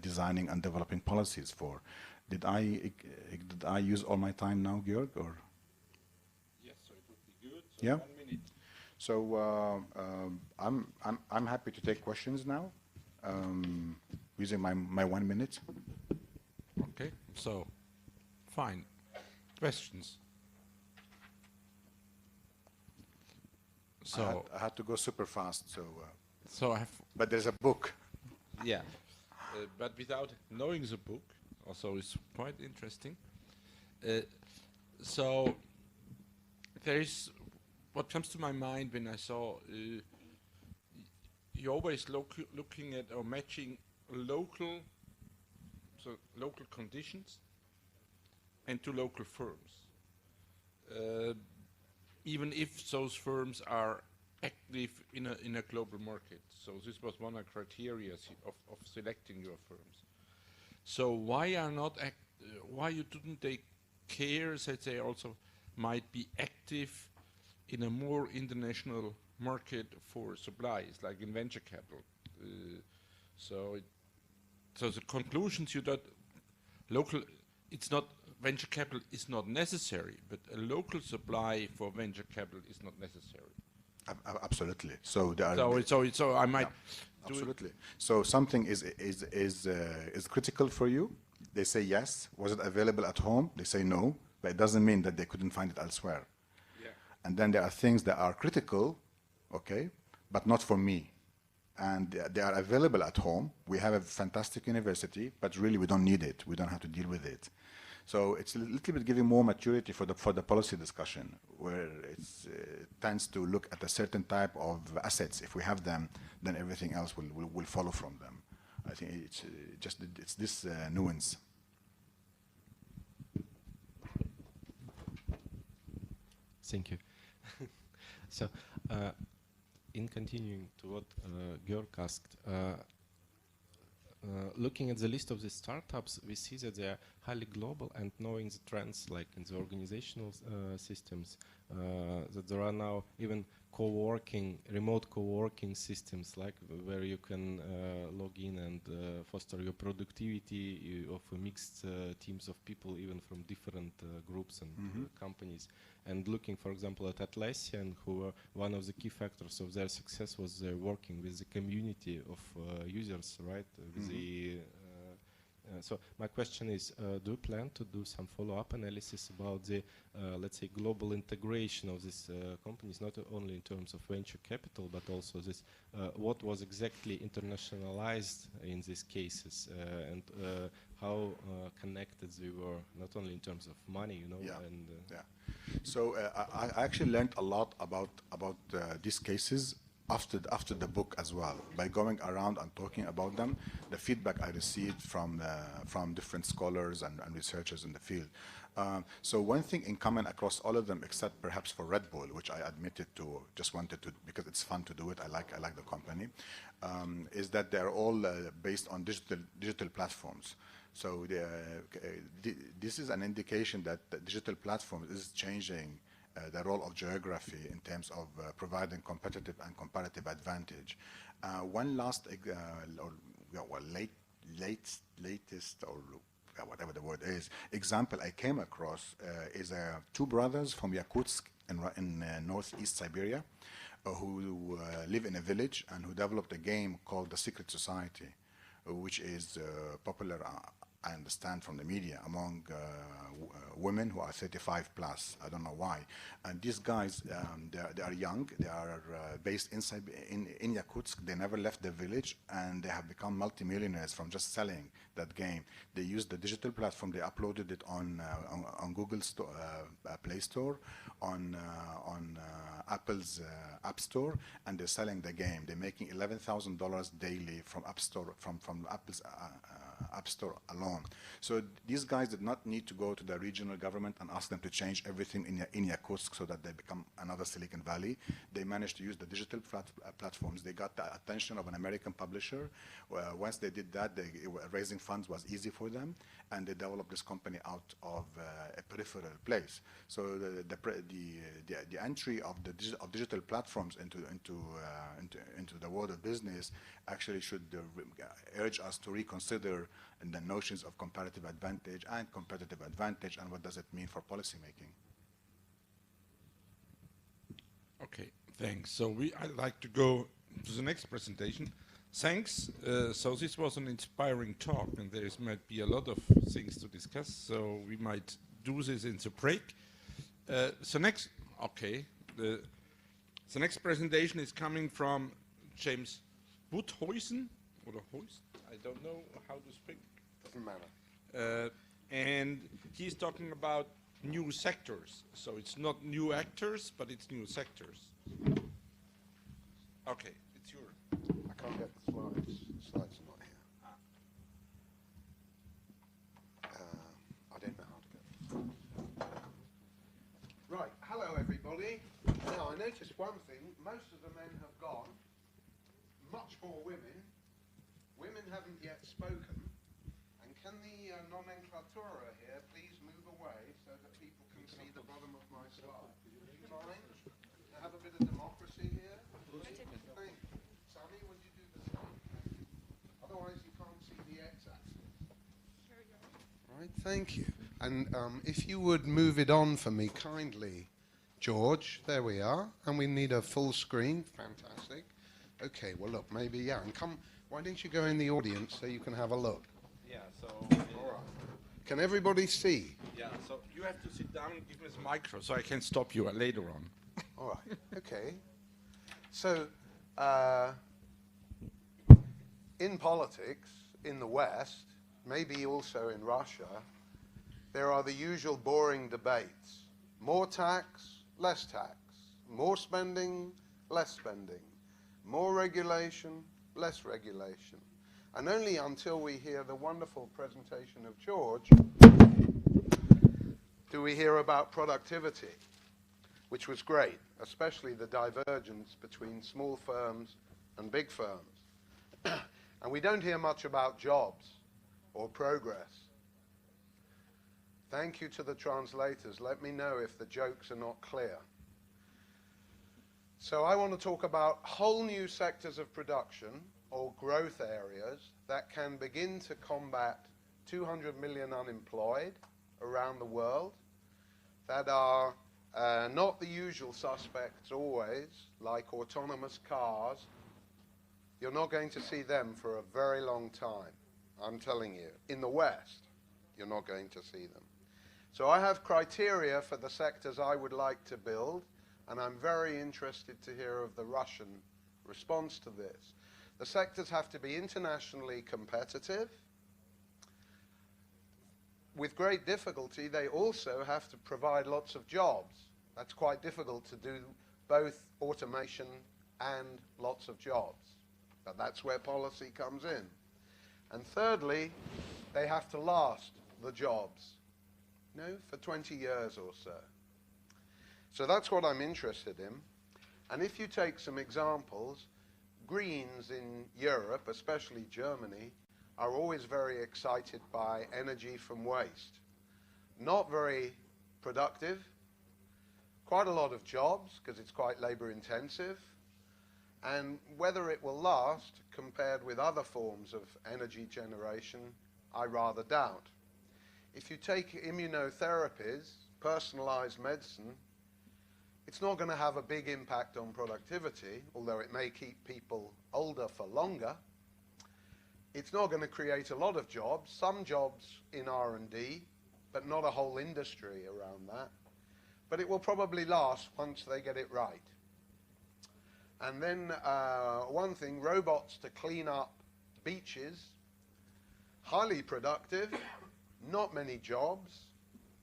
designing and developing policies for. Did I use all my time now, Georg? Or? Yes, so it would be good. So Yeah. 1 minute. So I'm happy to take questions now, using my 1 minute. Okay, so fine. Questions? So I had to go super fast, so so I have, but there's a book. yeah, but without knowing the book, also is quite interesting. So there is what comes to my mind when I saw you're always looking at or matching local conditions and to local firms, even if those firms are active in a global market. So this was one of the criteria of selecting your firms. So why you didn't take care that they also might be active in a more international market for supplies, like in venture capital? So the conclusions you got local, it's not, venture capital is not necessary, but a local supply for venture capital is not necessary. Absolutely. So there are. So I might. Yeah, absolutely. So something is critical for you. They say yes. Was it available at home? They say no. But it doesn't mean that they couldn't find it elsewhere. Yeah. And then there are things that are critical, okay, but not for me. And they are available at home. We have a fantastic university, but really we don't need it. We don't have to deal with it. So it's a little bit giving more maturity for the policy discussion, where it tends to look at a certain type of assets. If we have them, then everything else will follow from them. I think it's this nuance. Thank you. So, in continuing to what Georg asked, looking at the list of the startups, we see that they are highly global, and knowing the trends like in the organizational systems, that there are now even remote co-working systems, like where you can log in and foster your productivity of mixed teams of people, even from different groups and companies. And looking, for example, at Atlassian, who were one of the key factors of their success was working with the community of users, right? With the, so my question is, do you plan to do some follow-up analysis about the, let's say, global integration of these companies, not only in terms of venture capital, but also this, what was exactly internationalized in these cases, and how connected they were, not only in terms of money, you know? Yeah. And, yeah. So I actually learned a lot about these cases after the book as well, by going around and talking about them. The feedback I received from different scholars and researchers in the field. So one thing in common across all of them, except perhaps for Red Bull, which I admitted to, just wanted to, because it's fun to do it. I like the company, is that they're all based on digital platforms. So this is an indication that the digital platforms is changing the role of geography in terms of providing competitive and comparative advantage. One last, latest, or whatever the word is, example I came across is two brothers from Yakutsk in northeast Siberia who live in a village and who developed a game called The Secret Society, which is popular, I understand from the media, among women who are 35 plus. I don't know why. And these guys, they are young. They are based in Yakutsk. They never left the village, and they have become multimillionaires from just selling that game. They used the digital platform. They uploaded it on Google Play Store, on Apple's App Store, and they're selling the game. They're making $11,000 daily from App Store, from Apple's App Store alone. So these guys did not need to go to the regional government and ask them to change everything in Yakutsk so that they become another Silicon Valley. They managed to use the digital platforms. They got the attention of an American publisher. Once they did that, raising funds was easy for them, and they developed this company out of a peripheral place. So the entry of digital platforms into the world of business actually should urge us to reconsider the notions of comparative advantage and what does it mean for policy making. Okay, thanks. So I'd like to go to the next presentation. Thanks. So this was an inspiring talk, and there might be a lot of things to discuss. So we might do this in the break. The next presentation is coming from James Wudhuysen, or I don't know how to speak. Doesn't matter. And he's talking about new sectors. So it's not new actors, but it's new sectors. Okay, it's yours. I can't get the slides. The slides are not here. I don't know how to get them. Right, hello everybody. Now I noticed one thing, most of the men have gone, much more women. Women haven't yet spoken. And can the nomenclatura here please move away so that people can see the bottom of my slide? Fine. Have a bit of democracy here. Thank you. Sami, would you do the same? Otherwise you can't see the x-axis. Right, thank you. And if you would move it on for me kindly, George, there we are. And we need a full screen. Fantastic. Okay, well look, maybe, yeah, and come, why don't you go in the audience so you can have a look? Yeah, so... All right. Can everybody see? Yeah, so you have to sit down and give me the micro so I can stop you later on. All right, okay. So, in politics, in the West, maybe also in Russia, there are the usual boring debates. More tax, less tax. More spending, less spending. More regulation, less regulation. And only until we hear the wonderful presentation of George do we hear about productivity, which was great, especially the divergence between small firms and big firms. And we don't hear much about jobs or progress. Thank you to the translators. Let me know if the jokes are not clear. So I want to talk about whole new sectors of production or growth areas that can begin to combat 200 million unemployed around the world, that are not the usual suspects always, like autonomous cars. You're not going to see them for a very long time, I'm telling you. In the West, you're not going to see them. So I have criteria for the sectors I would like to build, and I'm very interested to hear of the Russian response to this. The sectors have to be internationally competitive. With great difficulty, they also have to provide lots of jobs. That's quite difficult to do both automation and lots of jobs. But that's where policy comes in. And thirdly, they have to last, the jobs, for 20 years or so. So that's what I'm interested in. And if you take some examples, Greens in Europe, especially Germany, are always very excited by energy from waste. Not very productive, quite a lot of jobs because it's quite labor intensive, and whether it will last compared with other forms of energy generation, I rather doubt. If you take immunotherapies, personalized medicine, it's not going to have a big impact on productivity, although it may keep people older for longer. It's not going to create a lot of jobs, some jobs in R&D, but not a whole industry around that. But it will probably last once they get it right. And then one thing, robots to clean up beaches, highly productive, not many jobs.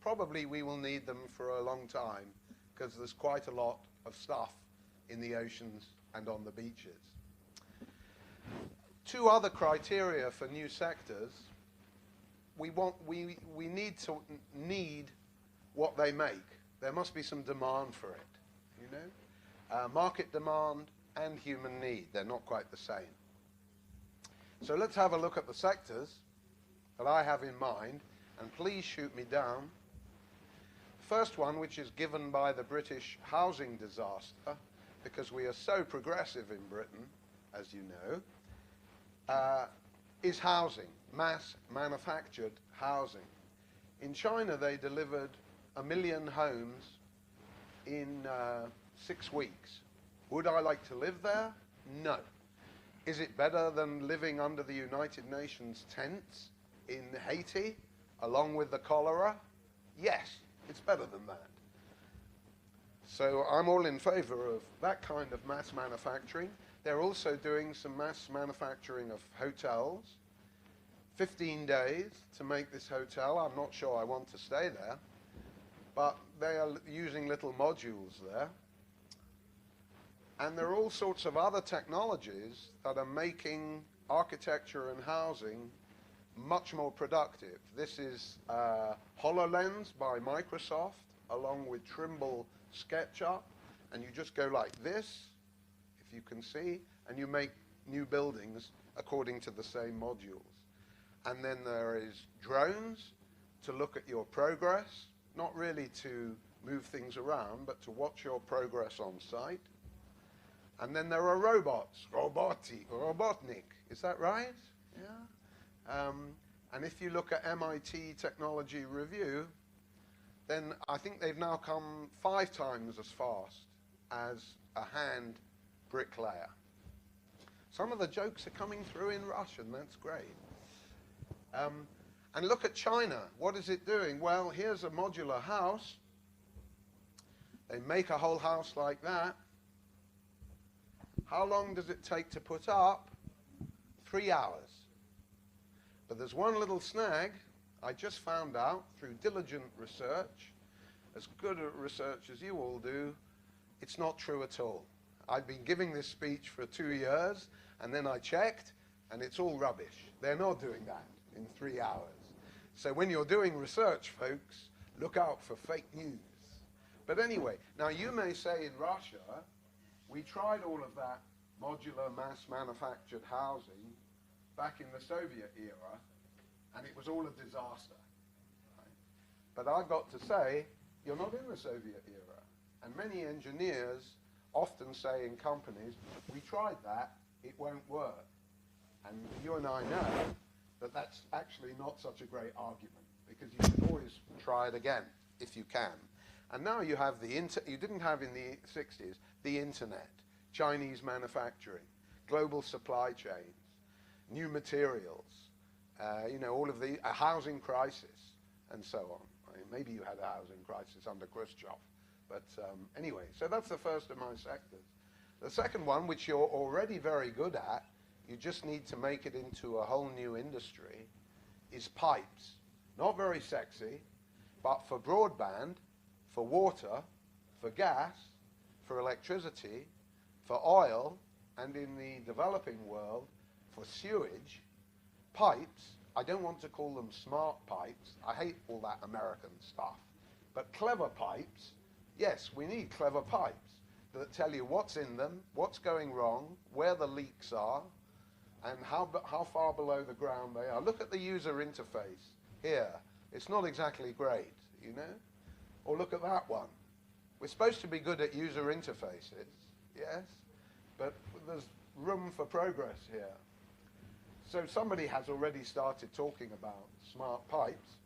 Probably we will need them for a long time because there's quite a lot of stuff in the oceans and on the beaches. Two other criteria for new sectors. we need what they make. There must be some demand for it, you know? Market demand and human need, they're not quite the same. So let's have a look at the sectors that I have in mind, and please shoot me down. First one, which is given by the British housing disaster, because we are so progressive in Britain, as you know, is housing, mass manufactured housing. In China, they delivered 1 million homes in 6 weeks. Would I like to live there? No. Is it better than living under the United Nations tents in Haiti, along with the cholera? Yes, it's better than that. So I'm all in favor of that kind of mass manufacturing. They're also doing some mass manufacturing of hotels. 15 days to make this hotel. I'm not sure I want to stay there, but they are using little modules there. And there are all sorts of other technologies that are making architecture and housing much more productive. This is HoloLens by Microsoft, along with Trimble SketchUp, and you just go like this, if you can see, and you make new buildings according to the same modules. And then there is drones to look at your progress, not really to move things around, but to watch your progress on site. And then there are robots, Robotnik, is that right? Yeah. And if you look at MIT Technology Review, then I think they've now come 5 times as fast as a hand bricklayer. Some of the jokes are coming through in Russian, that's great. And look at China, what is it doing? Well, here's a modular house. They make a whole house like that. How long does it take to put up? 3 hours. But there's one little snag I just found out through diligent research, as good a research as you all do. It's not true at all. I've been giving this speech for 2 years, and then I checked, and it's all rubbish. They're not doing that in 3 hours. So when you're doing research, folks, look out for fake news. But anyway, now you may say in Russia, we tried all of that modular mass manufactured housing back in the Soviet era, and it was all a disaster. Right? But I've got to say, you're not in the Soviet era. And many engineers often say in companies, we tried that, it won't work. And you and I know that that's actually not such a great argument, because you can always try it again if you can. And now you have you didn't have in the 60s, the internet, Chinese manufacturing, global supply chains, new materials, you know, all of the housing crisis, and so on. I mean, maybe you had a housing crisis under Khrushchev, but anyway, so that's the first of my sectors. The second one, which you're already very good at, you just need to make it into a whole new industry, is pipes. Not very sexy, but for broadband, for water, for gas, for electricity, for oil, and in the developing world, for sewage, pipes. I don't want to call them smart pipes. I hate all that American stuff. But clever pipes, yes, we need clever pipes that tell you what's in them, what's going wrong, where the leaks are, and how far below the ground they are. Look at the user interface here. It's not exactly great, you know? Or look at that one. We're supposed to be good at user interfaces, yes? But there's room for progress here. So somebody has already started talking about smart pipes,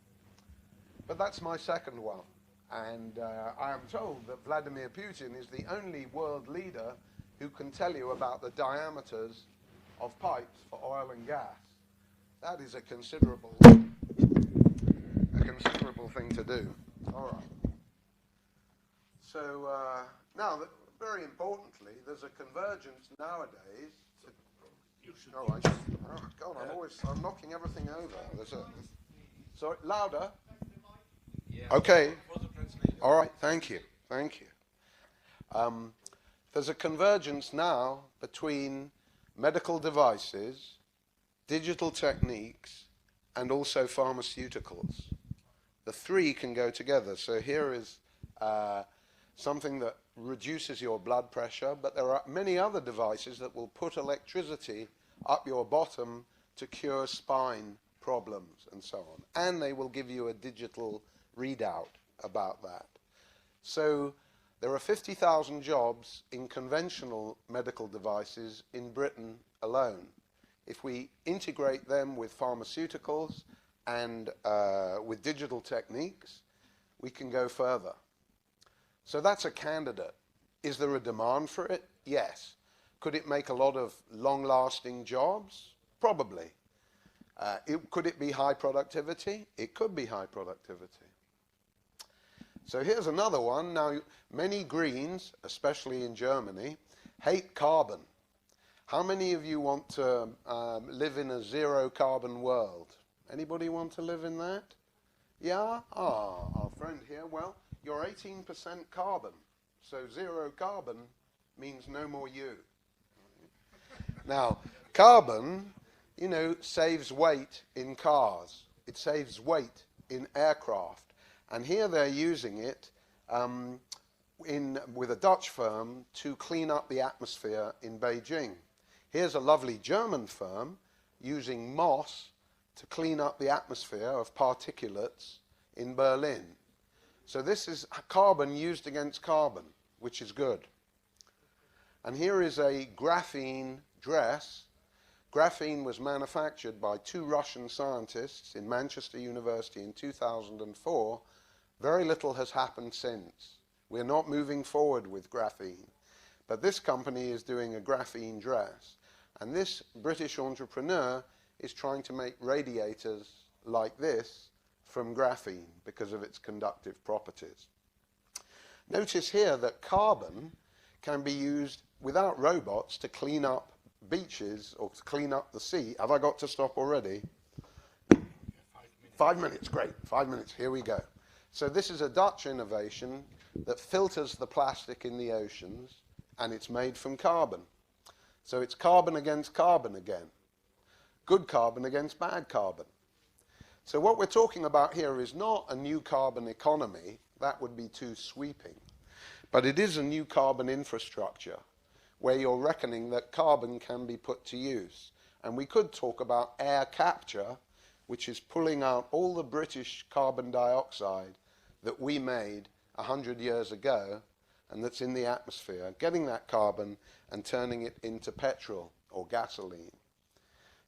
but that's my second one. And I am told that Vladimir Putin is the only world leader who can tell you about the diameters of pipes for oil and gas. That is a considerable thing to do. All right. So now, very importantly, there's a convergence nowadays. Oh, God, I'm knocking everything over. Sorry, louder. Okay. All right. Thank you. Thank you. There's a convergence now between medical devices, digital techniques, and also pharmaceuticals. The three can go together. So here is something that reduces your blood pressure, but there are many other devices that will put electricity up your bottom to cure spine problems and so on. And they will give you a digital readout about that. So there are 50,000 jobs in conventional medical devices in Britain alone. If we integrate them with pharmaceuticals and with digital techniques, we can go further. So that's a candidate. Is there a demand for it? Yes. Could it make a lot of long-lasting jobs? Probably. Could it be high productivity? It could be high productivity. So here's another one. Now, many Greens, especially in Germany, hate carbon. How many of you want to live in a zero-carbon world? Anybody want to live in that? Yeah? Ah, our friend here. Well, you're 18% carbon. So zero carbon means no more you. Now, carbon, you know, saves weight in cars. It saves weight in aircraft. And here they're using it with a Dutch firm to clean up the atmosphere in Beijing. Here's a lovely German firm using moss to clean up the atmosphere of particulates in Berlin. So this is carbon used against carbon, which is good. And here is a graphene dress. Graphene was manufactured by 2 Russian scientists in Manchester University in 2004. Very little has happened since. We're not moving forward with graphene. But this company is doing a graphene dress. And this British entrepreneur is trying to make radiators like this from graphene because of its conductive properties. Notice here that carbon can be used without robots to clean up beaches or to clean up the sea. Have I got to stop already? 5 minutes, great. 5 minutes, here we go. So this is a Dutch innovation that filters the plastic in the oceans, and it's made from carbon. So it's carbon against carbon again. Good carbon against bad carbon. So what we're talking about here is not a new carbon economy. That would be too sweeping. But it is a new carbon infrastructure where you're reckoning that carbon can be put to use. And we could talk about air capture, which is pulling out all the British carbon dioxide that we made 100 years ago and that's in the atmosphere, getting that carbon and turning it into petrol or gasoline.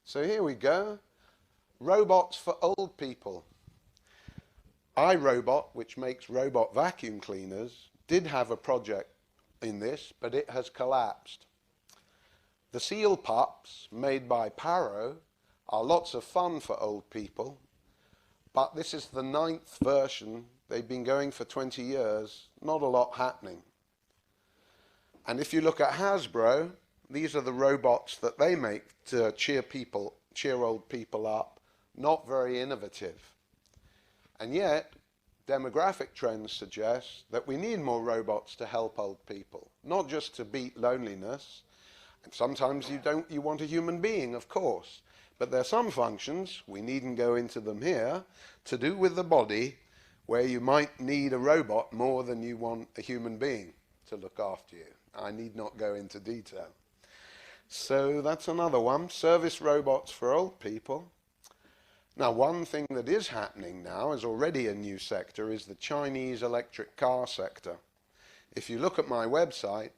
So here we go. Robots for old people. iRobot, which makes robot vacuum cleaners, did have a project in this, but it has collapsed. The seal pups made by Paro are lots of fun for old people, but this is the 9th version. They've been going for 20 years, not a lot happening. And if you look at Hasbro, these are the robots that they make to cheer old people up. Not very innovative. And yet, demographic trends suggest that we need more robots to help old people, not just to beat loneliness. And sometimes you want a human being, of course, but there are some functions, we needn't go into them here, to do with the body where you might need a robot more than you want a human being to look after you. I need not go into detail. So that's another one, service robots for old people. Now, one thing that is happening now, is already a new sector, is the Chinese electric car sector. If you look at my website,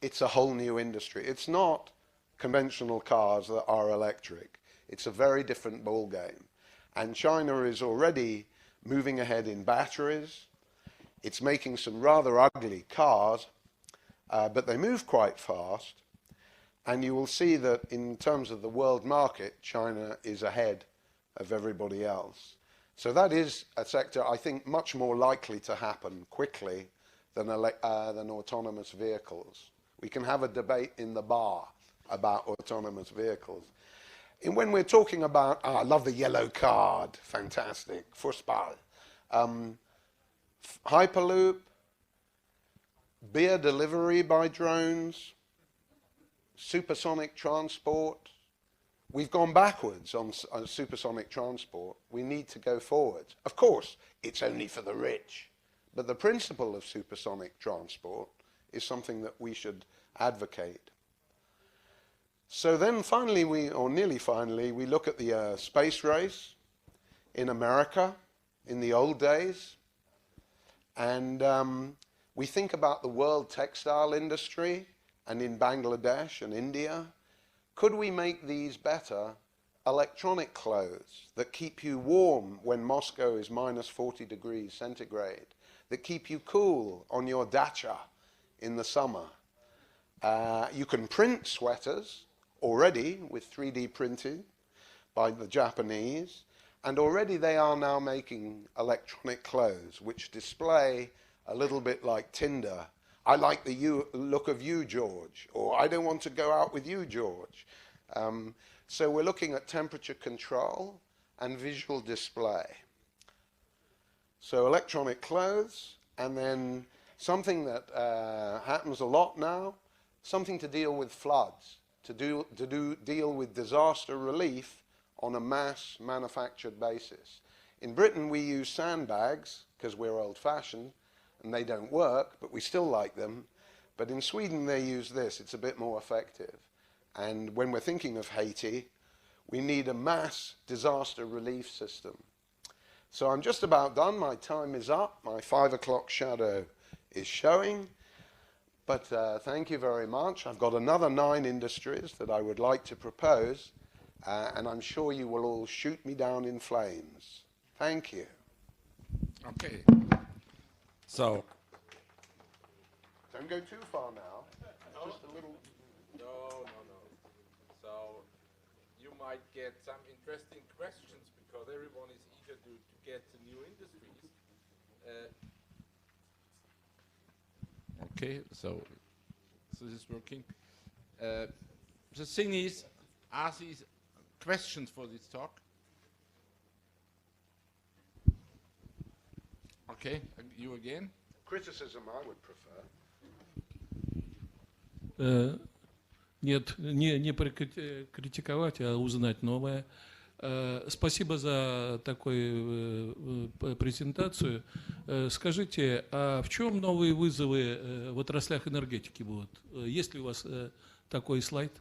it's a whole new industry. It's not conventional cars that are electric. It's a very different ballgame. And China is already moving ahead in batteries. It's making some rather ugly cars, but they move quite fast. And you will see that in terms of the world market, China is ahead of everybody else. So that is a sector, I think, much more likely to happen quickly than autonomous vehicles. We can have a debate in the bar about autonomous vehicles. And when we're talking about, I love the yellow card, fantastic, Fußball. Hyperloop, beer delivery by drones, supersonic transport, We've gone backwards on supersonic transport. We need to go forwards. Of course, it's only for the rich, but the principle of supersonic transport is something that we should advocate. So then finally, or nearly finally, we look at the space race in America in the old days, and we think about the world textile industry, and in Bangladesh and India. Could we make these better electronic clothes that keep you warm when Moscow is minus 40 degrees centigrade, that keep you cool on your dacha in the summer? You can print sweaters already with 3D printing by the Japanese, and already they are now making electronic clothes which display a little bit like Tinder. I like the look of you, George, or I don't want to go out with you, George. So we're looking at temperature control and visual display. So electronic clothes, and then something that happens a lot now, something to deal with floods, to deal with disaster relief on a mass manufactured basis. In Britain we use sandbags because we're old-fashioned and they don't work, but we still like them. But in Sweden they use this, it's a bit more effective. And when we're thinking of Haiti, we need a mass disaster relief system. So I'm just about done, my time is up, my 5 o'clock shadow is showing. But thank you very much. I've got another 9 industries that I would like to propose, and I'm sure you will all shoot me down in flames. Thank you. Okay. So. Don't go too far now. Just a little. No. So you might get some interesting questions because everyone is eager to get to new industries. Okay, so this is working. The thing is, are these questions for this talk? Okay, you again? Criticism I would prefer. Нет, не критиковать, а узнать новое. Спасибо за такую презентацию. Скажите, а в чем новые вызовы в отраслях энергетики будут? Есть ли у вас такой слайд?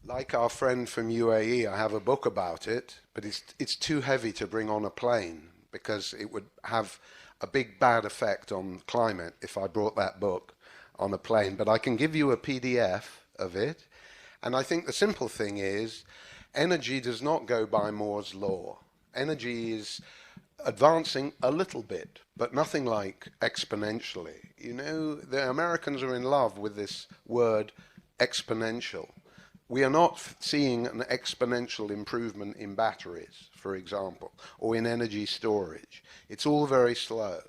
Like our friend from UAE, I have a book about it, but it's too heavy to bring on a plane because it would have a big bad effect on climate if I brought that book on a plane. But I can give you a PDF of it, and I think the simple thing is energy does not go by Moore's law. Energy is advancing a little bit, but nothing like exponentially. You know, the Americans are in love with this word exponential. We are not seeing an exponential improvement in batteries, for example, or in energy storage. It's all very slow.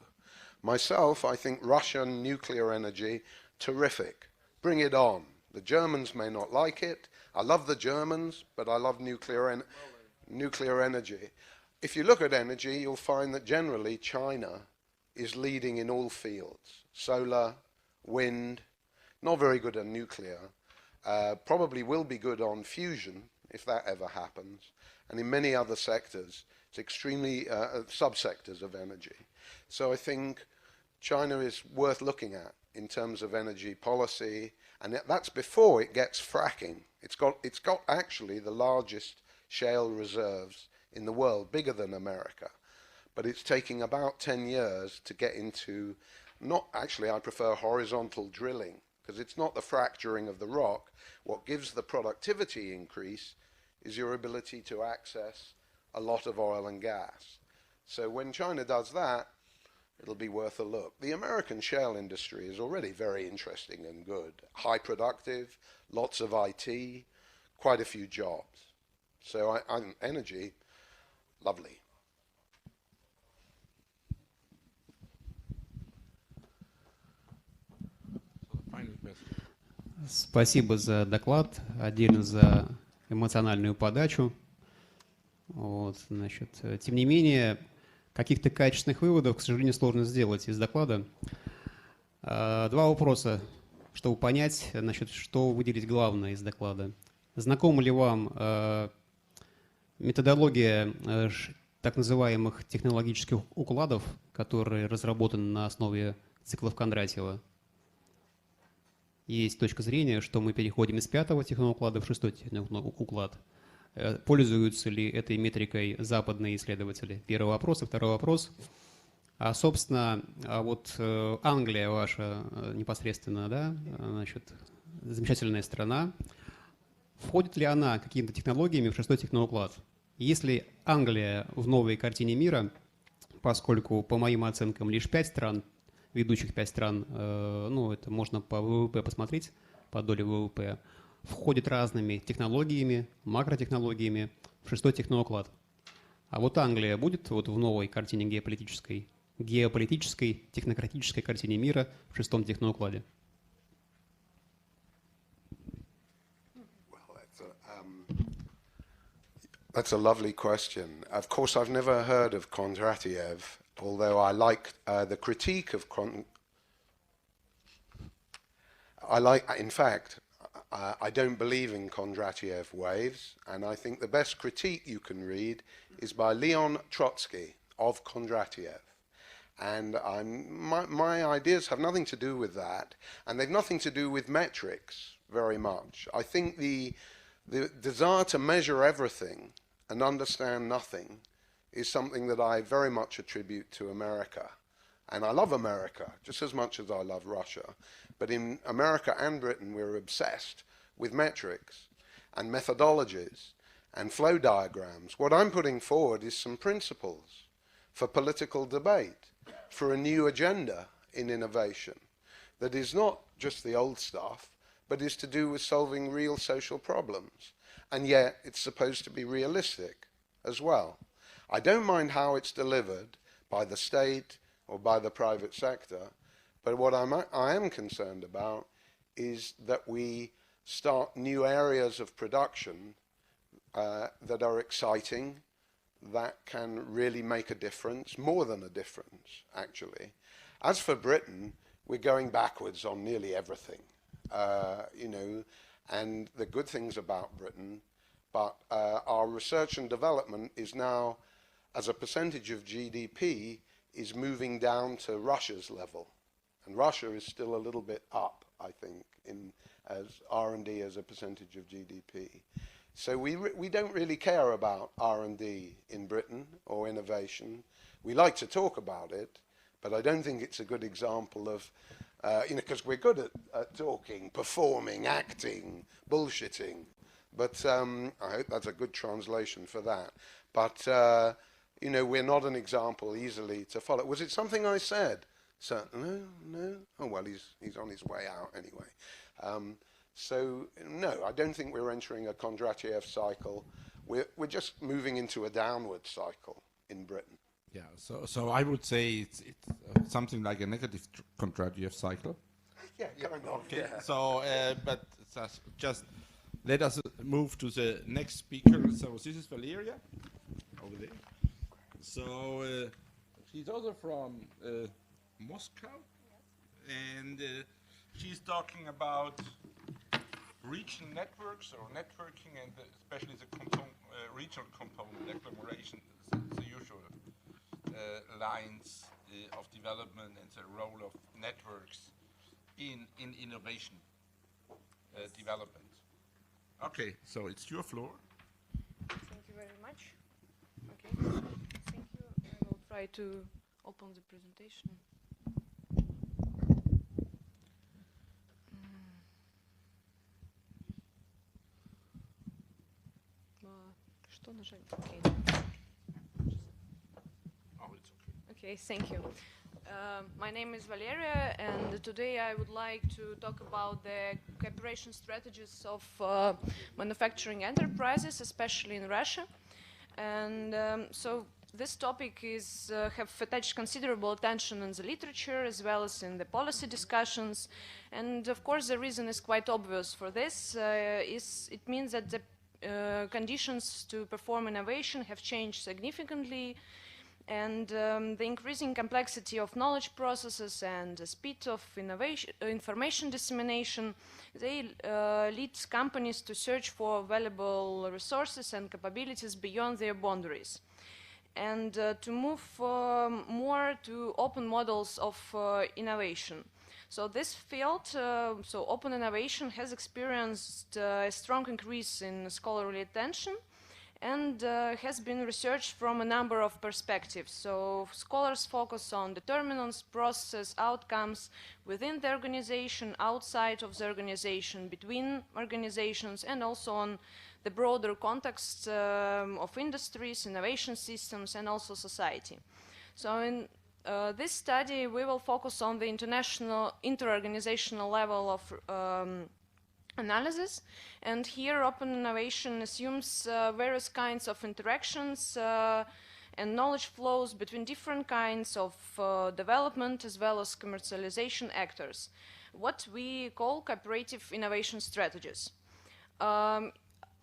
Myself, I think Russian nuclear energy, terrific. Bring it on. The Germans may not like it. I love the Germans, but I love nuclear energy. If you look at energy, you'll find that generally China is leading in all fields. Solar, wind, not very good at nuclear. Probably will be good on fusion, if that ever happens. And in many other sectors, it's extremely subsectors of energy. So I think China is worth looking at in terms of energy policy, and that's before it gets fracking. It's got actually the largest shale reserves in the world, bigger than America. But it's taking about 10 years to get into, not actually, I prefer horizontal drilling, because it's not the fracturing of the rock. What gives the productivity increase is your ability to access a lot of oil and gas. So when China does that, it'll be worth a look. The American shale industry is already very interesting and good. High productive, lots of IT, quite a few jobs. So energy, lovely. Спасибо за доклад, отдельно за эмоциональную подачу. Вот, значит, тем не менее, каких-то качественных выводов, к сожалению, сложно сделать из доклада. Два вопроса, чтобы понять, значит, что выделить главное из доклада. Знакома ли вам методология так называемых технологических укладов, которые разработаны на основе циклов Кондратьева? Есть точка зрения, что мы переходим из 5-го техноуклада в 6-й техноуклад. Пользуются ли этой метрикой западные исследователи? Первый вопрос. И второй вопрос. Собственно, вот Англия ваша непосредственно, да, значит, замечательная страна. Входит ли она какими-то технологиями в 6-й техноуклад? Если Англия в новой картине мира, поскольку, по моим оценкам, лишь 5 стран, ведущих 5 стран, ну, это можно по ВВП посмотреть, по доле ВВП, входит разными технологиями, макротехнологиями в 6-й техноуклад. А вот Англия будет вот в новой картине геополитической, технократической картине мира в 6-м техноукладе? That's a lovely question. Of course, I've never heard of Kondratiev, although I like the critique of in fact, I don't believe in Kondratiev waves, and I think the best critique you can read is by Leon Trotsky of Kondratiev. And my ideas have nothing to do with that, and they've nothing to do with metrics very much. I think the desire to measure everything and understand nothing is something that I very much attribute to America. And I love America just as much as I love Russia. But in America and Britain, we're obsessed with metrics and methodologies and flow diagrams. What I'm putting forward is some principles for political debate, for a new agenda in innovation that is not just the old stuff, but is to do with solving real social problems. And yet it's supposed to be realistic as well. I don't mind how it's delivered by the state or by the private sector, but what I am concerned about is that we start new areas of production that are exciting, that can really make a difference, more than a difference, actually. As for Britain, we're going backwards on nearly everything, you know, and the good things about Britain, but our research and development is now, as a percentage of GDP, is moving down to Russia's level. And Russia is still a little bit up, I think, in as R&D as a percentage of GDP. So we don't really care about R&D in Britain or innovation. We like to talk about it, but I don't think it's a good example of, you know, because we're good at talking, performing, acting, bullshitting. But I hope that's a good translation for that. But, you know, we're not an example easily to follow. Was it something I said? So, no? Oh, well, he's on his way out anyway. So, no, I don't think we're entering a Kondratiev cycle. We're just moving into a downward cycle in Britain. Yeah, so I would say it's something like a negative Kondratiev cycle. Yeah, kind of. Okay, Yeah. so, but just let us move to the next speaker. So this is Valeria, over there. So she's also from Moscow, and she's talking about regional networks or networking, and especially the regional component, agglomeration, the usual lines of development and the role of networks in innovation development. Okay, so it's your floor. Thank you very much. Okay, thank you. I will try to open the presentation. Что нажать? Okay. Oh, it's okay. Okay, thank you. My name is Valeria, and today I would like to talk about the cooperation strategies of manufacturing enterprises, especially in Russia. And so this topic have attached considerable attention in the literature as well as in the policy discussions. And of course, the reason is quite obvious for this. It means that the conditions to perform innovation have changed significantly. And the increasing complexity of knowledge processes and the speed of information dissemination, they lead companies to search for valuable resources and capabilities beyond their boundaries, and to move more to open models of innovation. So this field, so open innovation, has experienced a strong increase in scholarly attention, and has been researched from a number of perspectives. So scholars focus on determinants, processes, outcomes within the organization, outside of the organization, between organizations, and also on the broader context of industries, innovation systems, and also society. So in this study, we will focus on the international, inter-organizational level of analysis, and here open innovation assumes various kinds of interactions and knowledge flows between different kinds of development as well as commercialization actors, what we call cooperative innovation strategies.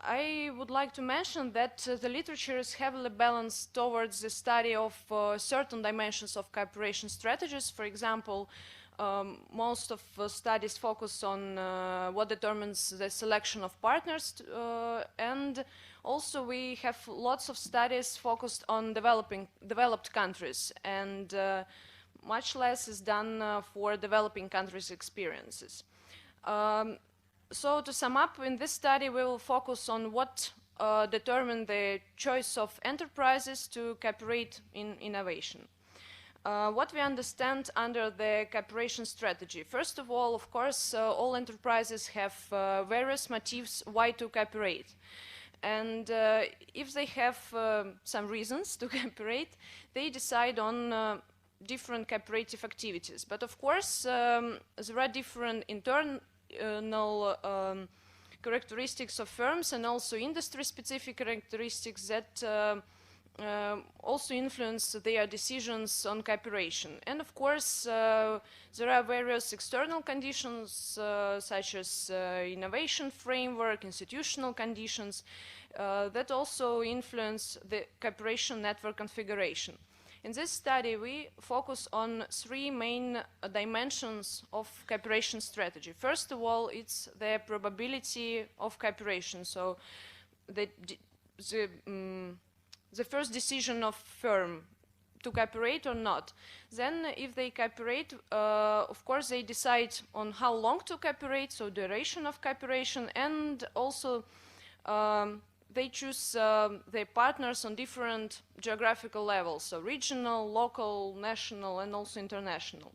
I would like to mention that the literature is heavily balanced towards the study of certain dimensions of cooperation strategies. For example, most of studies focus on what determines the selection of partners, and also we have lots of studies focused on developed countries, and much less is done for developing countries' experiences. So to sum up, in this study we will focus on what determine the choice of enterprises to cooperate in innovation. What we understand under the cooperation strategy. First of all, of course, all enterprises have various motives why to cooperate. And if they have some reasons to cooperate, they decide on different cooperative activities. But of course, there are different internal characteristics of firms and also industry-specific characteristics that also influence their decisions on cooperation. And of course, there are various external conditions such as innovation framework, institutional conditions that also influence the cooperation network configuration. In this study, we focus on three main dimensions of cooperation strategy. First of all, it's the probability of cooperation. So the first decision of firm to cooperate or not. Then if they cooperate, of course they decide on how long to cooperate, so duration of cooperation, and also they choose their partners on different geographical levels, so regional, local, national, and also international.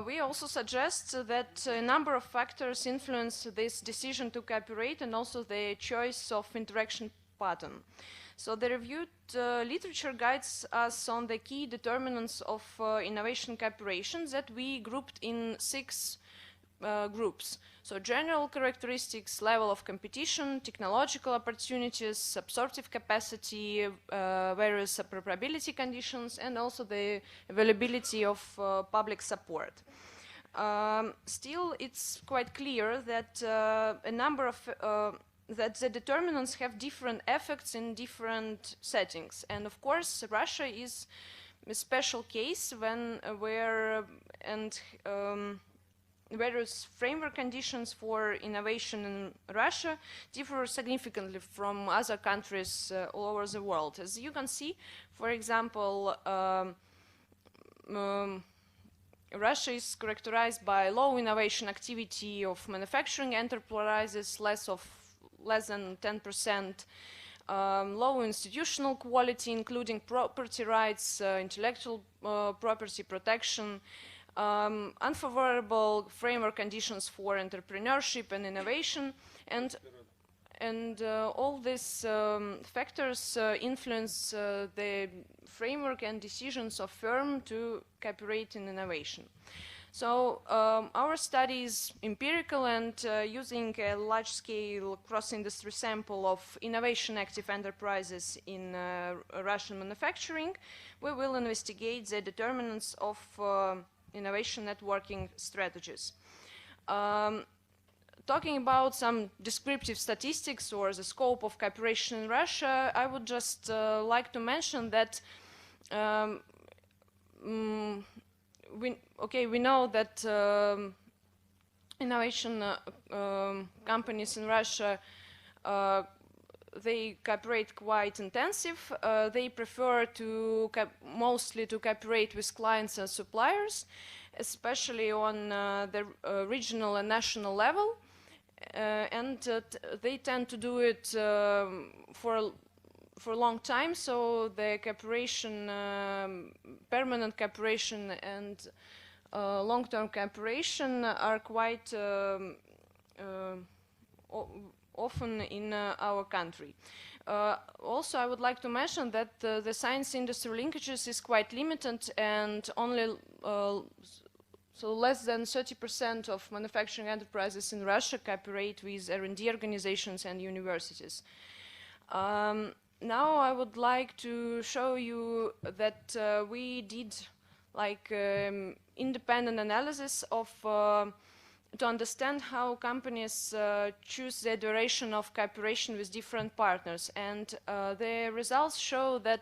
We also suggest that a number of factors influence this decision to cooperate and also the choice of interaction pattern. So the reviewed literature guides us on the key determinants of innovation cooperation that we grouped in 6 groups. So general characteristics, level of competition, technological opportunities, absorptive capacity, various appropriability conditions, and also the availability of public support. Still, it's quite clear that a number of that the determinants have different effects in different settings. And of course, Russia is a special case various framework conditions for innovation in Russia differ significantly from other countries all over the world. As you can see, for example, Russia is characterized by low innovation activity of manufacturing enterprises, less than 10%, low institutional quality, including property rights, intellectual property protection, unfavorable framework conditions for entrepreneurship and innovation, and all these factors influence the framework and decisions of firm to cooperate in innovation. So our study is empirical, and using a large-scale cross-industry sample of innovation-active enterprises in Russian manufacturing, we will investigate the determinants of innovation networking strategies. talking about some descriptive statistics or the scope of cooperation in Russia, I would just like to mention that we know that innovation companies in Russia, they cooperate quite intensive. They prefer to mostly to cooperate with clients and suppliers, especially on the regional and national level, and they tend to do it for a long time. So the cooperation, permanent cooperation, and long-term cooperation are quite often in our country. Also, I would like to mention that the science-industry linkages is quite limited, and only so less than 30% of manufacturing enterprises in Russia cooperate with R&D organizations and universities. Now I would like to show you that we did like independent analysis of to understand how companies choose the duration of cooperation with different partners, and the results show that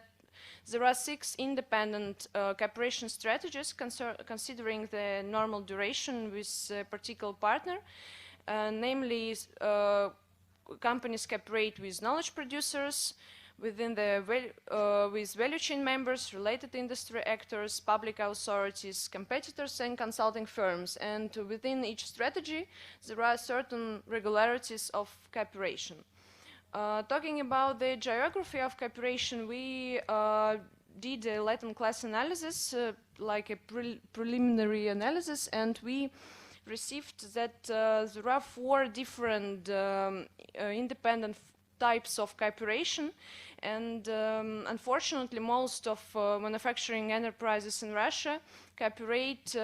there are 6 independent cooperation strategies considering the normal duration with a particular partner, namely companies cooperate with knowledge producers, within the with value chain members, related industry actors, public authorities, competitors, and consulting firms. And within each strategy, there are certain regularities of cooperation. Talking about the geography of cooperation, we did a latent class analysis, like a preliminary analysis, and we received that there are 4 different independent types of cooperation, and unfortunately most of manufacturing enterprises in Russia cooperate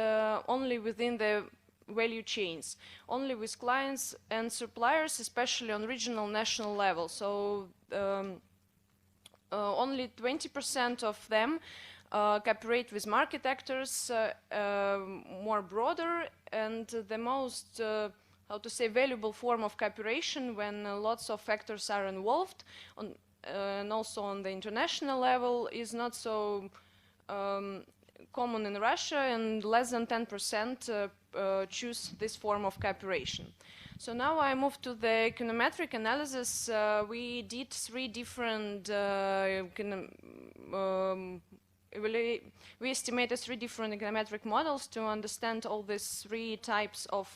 only within the value chains, only with clients and suppliers, especially on regional national level. So only 20% of them cooperate with market actors more broader, and the most how to say valuable form of cooperation when lots of factors are involved on, and also on the international level is not so common in Russia, and less than 10% choose this form of cooperation. So now I move to the econometric analysis. We did 3 different we estimated 3 different econometric models to understand all these 3 types of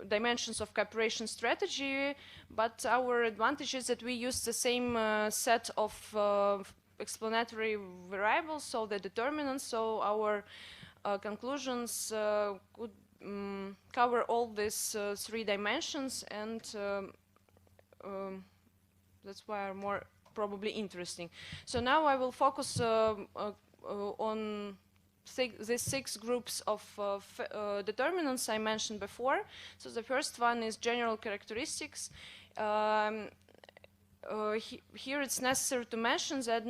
dimensions of cooperation strategy, but our advantage is that we use the same set of explanatory variables, so the determinants, so our conclusions could cover all these 3 dimensions, and that's why are more probably interesting. So now I will focus on these 6 groups of determinants I mentioned before. So the first one is general characteristics. Here it's necessary to mention that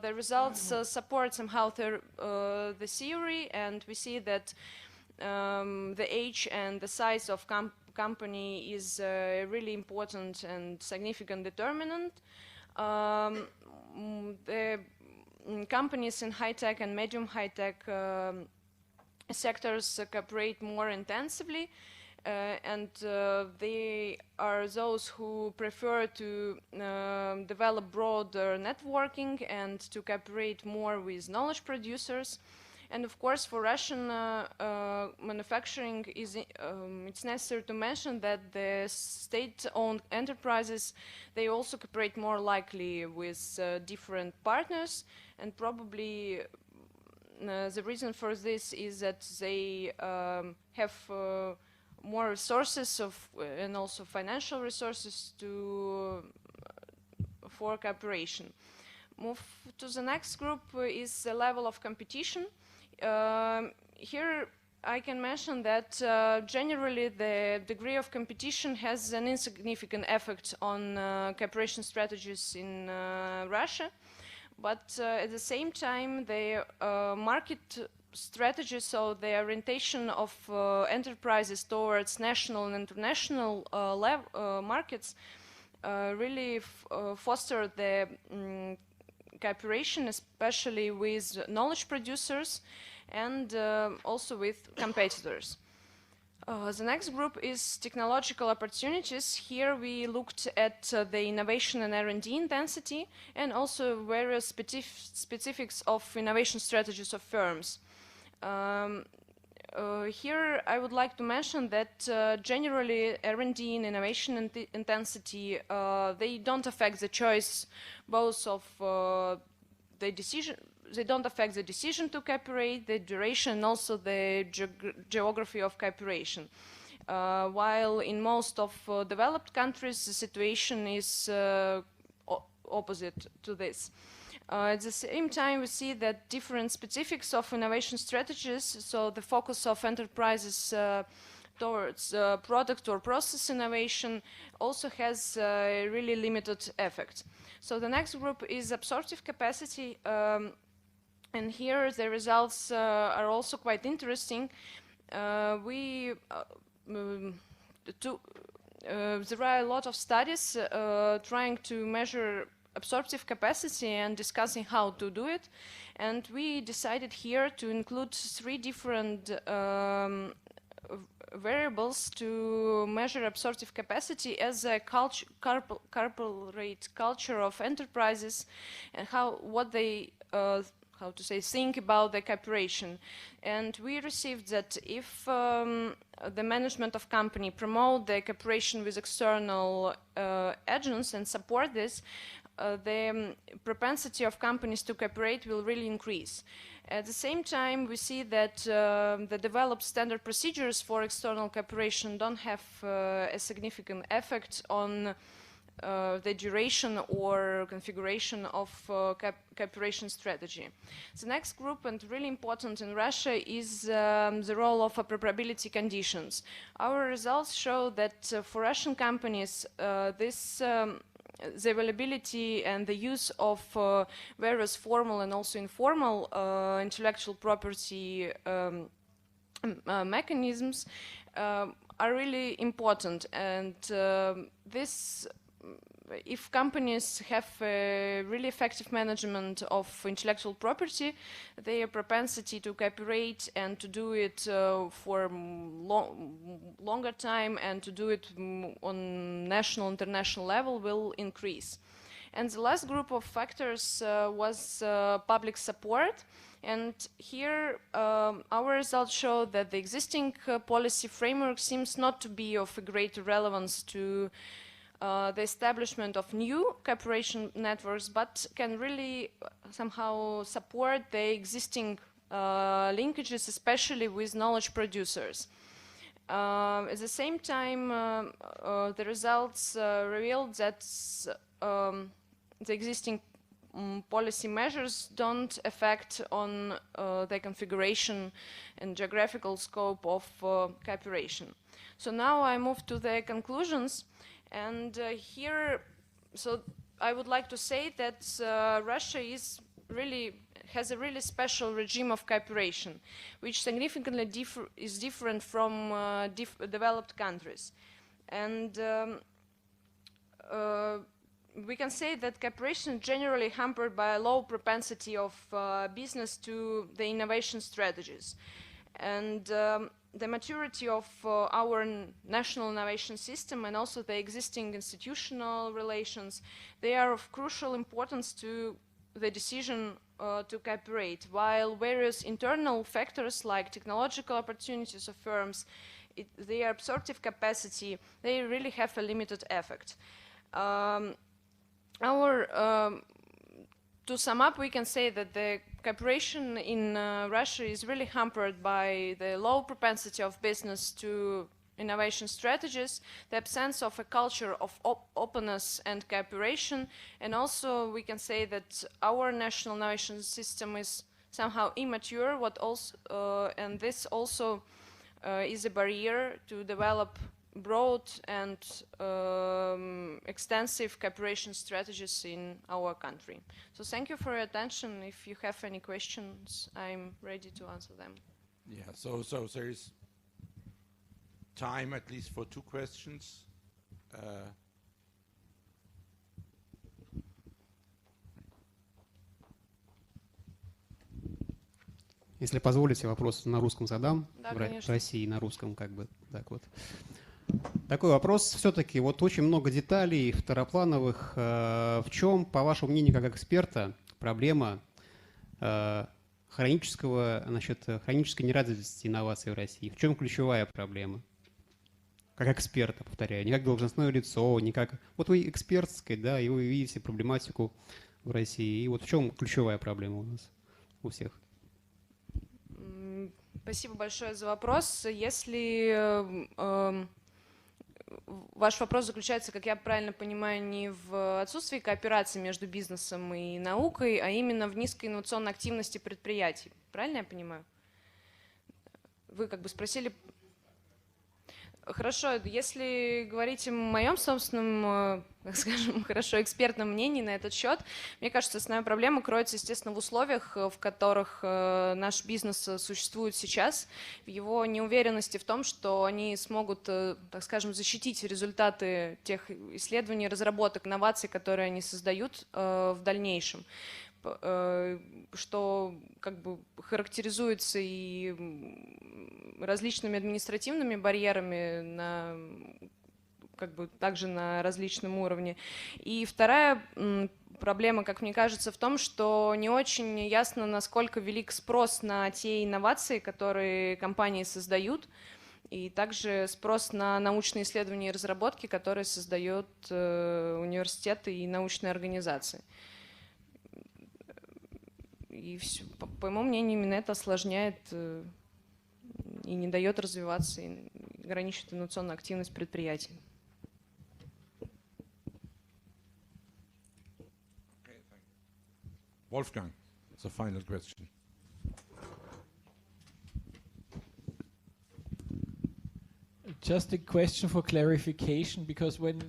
the results support somehow the theory, and we see that the age and the size of company is a really important and significant determinant. The companies in high-tech and medium high-tech sectors cooperate more intensively, and they are those who prefer to develop broader networking and to cooperate more with knowledge producers. And of course, for Russian manufacturing, it's necessary to mention that the state-owned enterprises, they also cooperate more likely with different partners, and probably the reason for this is that they have more resources and also financial resources for cooperation. Move to the next group is the level of competition. Here I can mention that generally the degree of competition has an insignificant effect on cooperation strategies in Russia, but at the same time the market strategy, so the orientation of enterprises towards national and international markets really foster the cooperation, especially with knowledge producers and also with competitors. The next group is technological opportunities. Here we looked at the innovation and R&D intensity and also various specifics of innovation strategies of firms. Here I would like to mention that generally R&D and innovation intensity, they don't affect the choice both of the decision. They don't affect the decision to cooperate, the duration, and also the geography of cooperation. While in most of developed countries, the situation is opposite to this. At the same time, we see that different specifics of innovation strategies, so the focus of enterprises towards product or process innovation also has a really limited effect. So the next group is absorptive capacity. And here the results are also quite interesting. There are a lot of studies trying to measure absorptive capacity and discussing how to do it. And we decided here to include 3 different variables to measure absorptive capacity as a corporate culture of enterprises and what they think about the cooperation. And we received that if the management of company promote the cooperation with external agents and support this, the propensity of companies to cooperate will really increase. At the same time, we see that the developed standard procedures for external cooperation don't have a significant effect on the duration or configuration of cooperation strategy. The next group, and really important in Russia, is the role of appropriability conditions. Our results show that for Russian companies, the availability and the use of various formal and also informal intellectual property mechanisms are really important. And if companies have a really effective management of intellectual property, their propensity to cooperate and to do it for longer time and to do it on national, international level will increase. And the last group of factors was public support. And here our results show that the existing policy framework seems not to be of a great relevance to the establishment of new cooperation networks, but can really somehow support the existing linkages, especially with knowledge producers. At the same time, the results revealed that the existing policy measures don't affect on the configuration and geographical scope of cooperation. So now I move to the conclusions. And here, so I would like to say that Russia has a really special regime of cooperation, which significantly is different from developed countries. And we can say that cooperation is generally hampered by a low propensity of business to the innovation strategies. And the maturity of our national innovation system and also the existing institutional relations, they are of crucial importance to the decision to cooperate, while various internal factors like technological opportunities of firms, their absorptive capacity, they really have a limited effect. To sum up, we can say that the cooperation in Russia is really hampered by the low propensity of business to innovation strategies, the absence of a culture of openness and cooperation, and also we can say that our national innovation system is somehow immature, and this also is a barrier to develop broad and extensive cooperation strategies in our country. So thank you for your attention. If you have any questions, I'm ready to answer them. Yeah, so there is time at least for 2 questions. Если позволите, вопрос на русском задам. Да, в конечно. России на русском как бы так вот. Такой вопрос. Все-таки вот очень много деталей второплановых. В чем, по вашему мнению, как эксперта, проблема хронической неразвитости инноваций в России? В чем ключевая проблема? Как эксперта, повторяю, не как должностное лицо, не как... Вот вы экспертской, да, и вы видите проблематику в России. И вот в чем ключевая проблема у нас, у всех? Спасибо большое за вопрос. Если ваш вопрос заключается, как я правильно понимаю, не в отсутствии кооперации между бизнесом и наукой, а именно в низкой инновационной активности предприятий. Правильно я понимаю? Вы как бы спросили... Хорошо, если говорить о моем собственном, так скажем, хорошо экспертном мнении на этот счет, мне кажется, основная проблема кроется, естественно, в условиях, в которых наш бизнес существует сейчас, в его неуверенности в том, что они смогут, так скажем, защитить результаты тех исследований, разработок, инноваций, которые они создают в дальнейшем, что как бы характеризуется и различными административными барьерами как бы также на различном уровне. И вторая проблема, как мне кажется, в том, что не очень ясно, насколько велик спрос на те инновации, которые компании создают, и также спрос на научные исследования и разработки, которые создают университеты и научные организации. И по моему мнению, именно это осложняет и не дает развиваться, и ограничивает инновационную активность предприятий. Wolfgang, the final question. Just a question for clarification, because when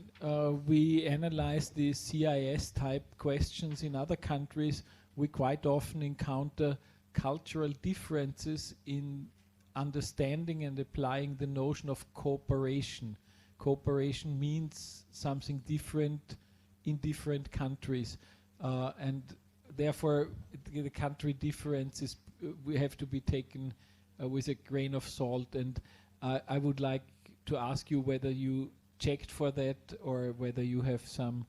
we analyze the CIS type questions in other countries, we quite often encounter cultural differences in understanding and applying the notion of cooperation. Cooperation means something different in different countries, and therefore the country differences we have to be taken with a grain of salt. And I would like to ask you whether you checked for that, or whether you have some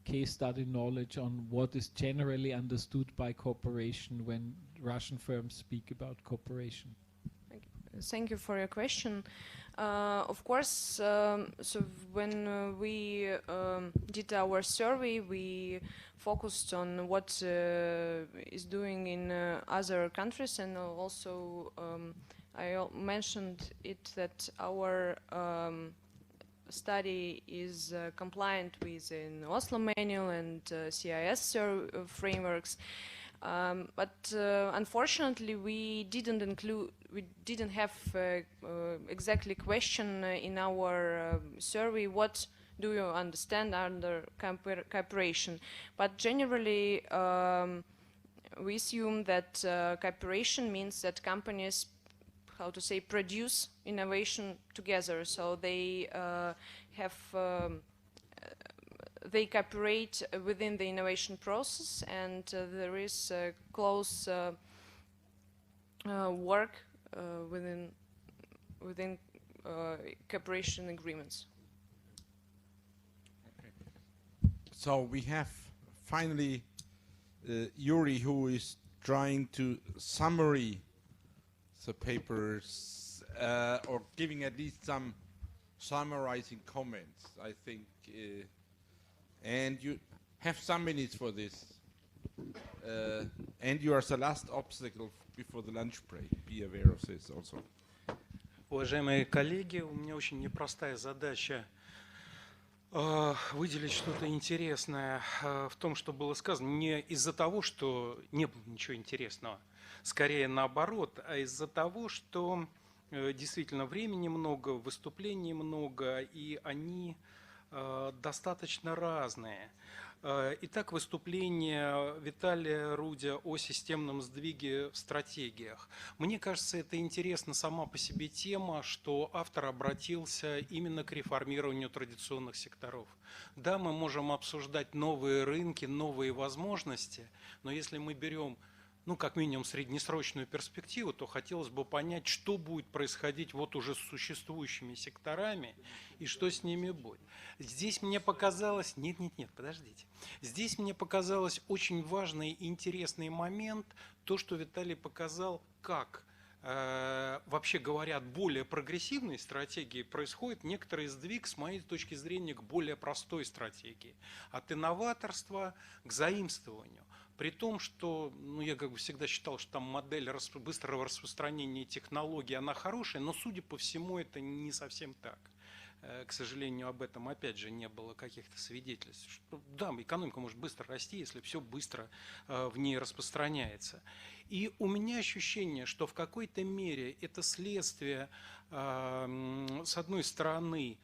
case study knowledge on what is generally understood by cooperation when Russian firms speak about cooperation. Thank you for your question. Of course, so when we did our survey, we focused on what is doing in other countries, and also I mentioned it that our study is compliant with an Oslo manual and CIS frameworks. But unfortunately, we didn't have exactly question in our survey, what do you understand under cooperation? But generally, we assume that cooperation means that companies, how to say, produce innovation together. So they they cooperate within the innovation process, and there is close work within cooperation agreements. Okay. So we have finally Yuri, who is trying to summary the papers or giving at least some summarizing comments, I think. And you have some minutes for this. And you are the last obstacle before the lunch break. Be aware of this also. Уважаемые коллеги, у меня очень непростая задача выделить что-то интересное в том, что было сказано. Не из-за того, что не было ничего интересного, скорее наоборот, а из-за того, что действительно времени много, выступлений много, и они достаточно разные. Итак, выступление Виталия Рудя о системном сдвиге в стратегиях. Мне кажется, это интересна сама по себе тема, что автор обратился именно к реформированию традиционных секторов. Да, мы можем обсуждать новые рынки, новые возможности, но если мы берем, ну, как минимум, среднесрочную перспективу, то хотелось бы понять, что будет происходить вот уже с существующими секторами и что с ними будет. Здесь мне показалось... Нет, подождите. Здесь мне показалось очень важный и интересный момент, то, что Виталий показал, как, вообще говоря, от более прогрессивной стратегии происходит некоторый сдвиг, с моей точки зрения, к более простой стратегии. От инноваторства к заимствованию. При том, что, ну, я как бы всегда считал, что там модель быстрого распространения технологий, она хорошая, но, судя по всему, это не совсем так. К сожалению, об этом, опять же, не было каких-то свидетельств. Что, да, экономика может быстро расти, если все быстро в ней распространяется. И у меня ощущение, что в какой-то мере это следствие, с одной стороны,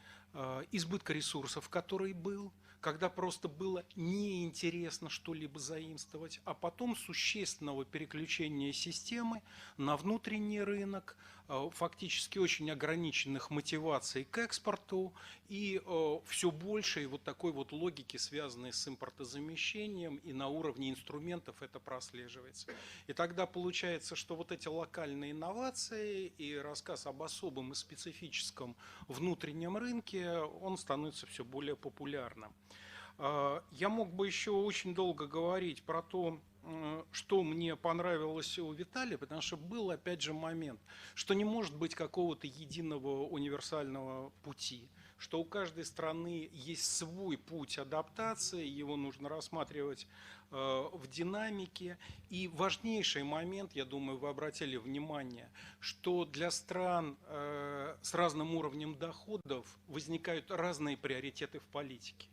избытка ресурсов, который был, когда просто было неинтересно что-либо заимствовать, а потом существенного переключения системы на внутренний рынок, фактически очень ограниченных мотиваций к экспорту и все большей вот такой вот логики, связанной с импортозамещением, и на уровне инструментов это прослеживается. И тогда получается, что вот эти локальные инновации и рассказ об особом и специфическом внутреннем рынке, он становится все более популярным. Я мог бы еще очень долго говорить про то, что мне понравилось у Виталия, потому что был, опять же, момент, что не может быть какого-то единого универсального пути, что у каждой страны есть свой путь адаптации, его нужно рассматривать в динамике. И важнейший момент, я думаю, вы обратили внимание, что для стран с разным уровнем доходов возникают разные приоритеты в политике.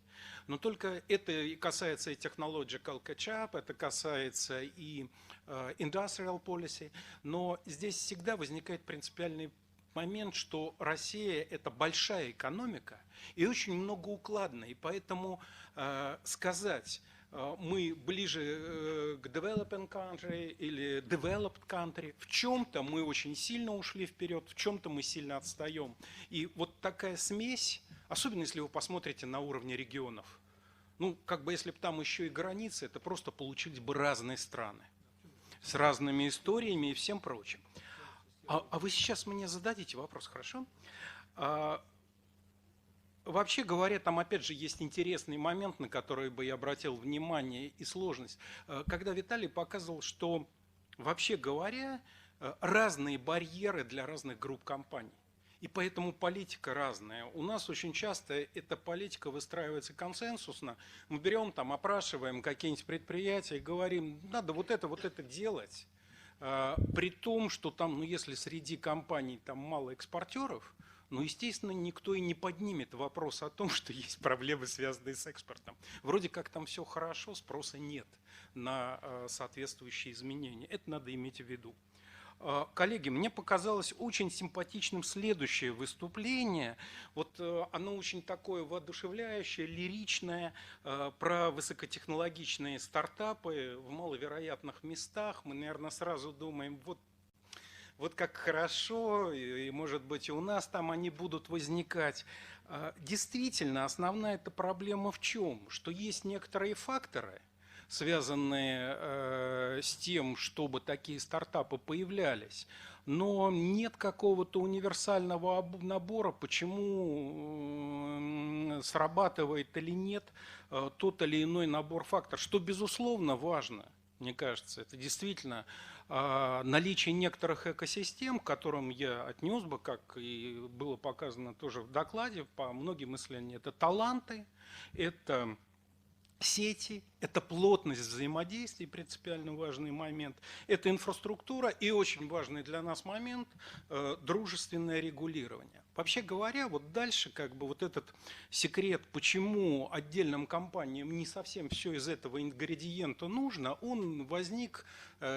Но только это и касается и technological catch-up, это касается и industrial policy, но здесь всегда возникает принципиальный момент, что Россия – это большая экономика и очень многоукладная, и поэтому сказать, мы ближе к developing country или developed country, в чем-то мы очень сильно ушли вперед, в чем-то мы сильно отстаем. И вот такая смесь, особенно если вы посмотрите на уровне регионов, ну, как бы если бы там еще и границы, это просто получились бы разные страны с разными историями и всем прочим. А вы сейчас мне зададите вопрос, хорошо? Вообще говоря, там опять же есть интересный момент, на который бы я обратил внимание, и сложность. Когда Виталий показывал, что вообще говоря, разные барьеры для разных групп компаний. И поэтому политика разная. У нас очень часто эта политика выстраивается консенсусно. Мы берем, там, опрашиваем какие-нибудь предприятия и говорим, надо вот это делать. При том, что там, ну, если среди компаний там мало экспортеров, ну, естественно, никто и не поднимет вопрос о том, что есть проблемы, связанные с экспортом. Вроде как там все хорошо, спроса нет на соответствующие изменения. Это надо иметь в виду. Коллеги, мне показалось очень симпатичным следующее выступление. Вот оно очень такое воодушевляющее, лиричное, про высокотехнологичные стартапы в маловероятных местах. Мы, наверное, сразу думаем, вот как хорошо, и, может быть, и у нас там они будут возникать. Действительно, основная эта проблема в чем? Что есть некоторые факторы, связанные с тем, чтобы такие стартапы появлялись. Но нет какого-то универсального набора, почему срабатывает или нет тот или иной набор факторов. Что, безусловно, важно, мне кажется, это действительно наличие некоторых экосистем, к которым я отнес бы, как и было показано тоже в докладе, по многим исследованиям, это таланты, это сети, Это плотность взаимодействий, принципиально важный момент. Это инфраструктура и очень важный для нас момент дружественное регулирование. Вообще говоря, вот дальше как бы вот этот секрет, почему отдельным компаниям не совсем все из этого ингредиента нужно, он возник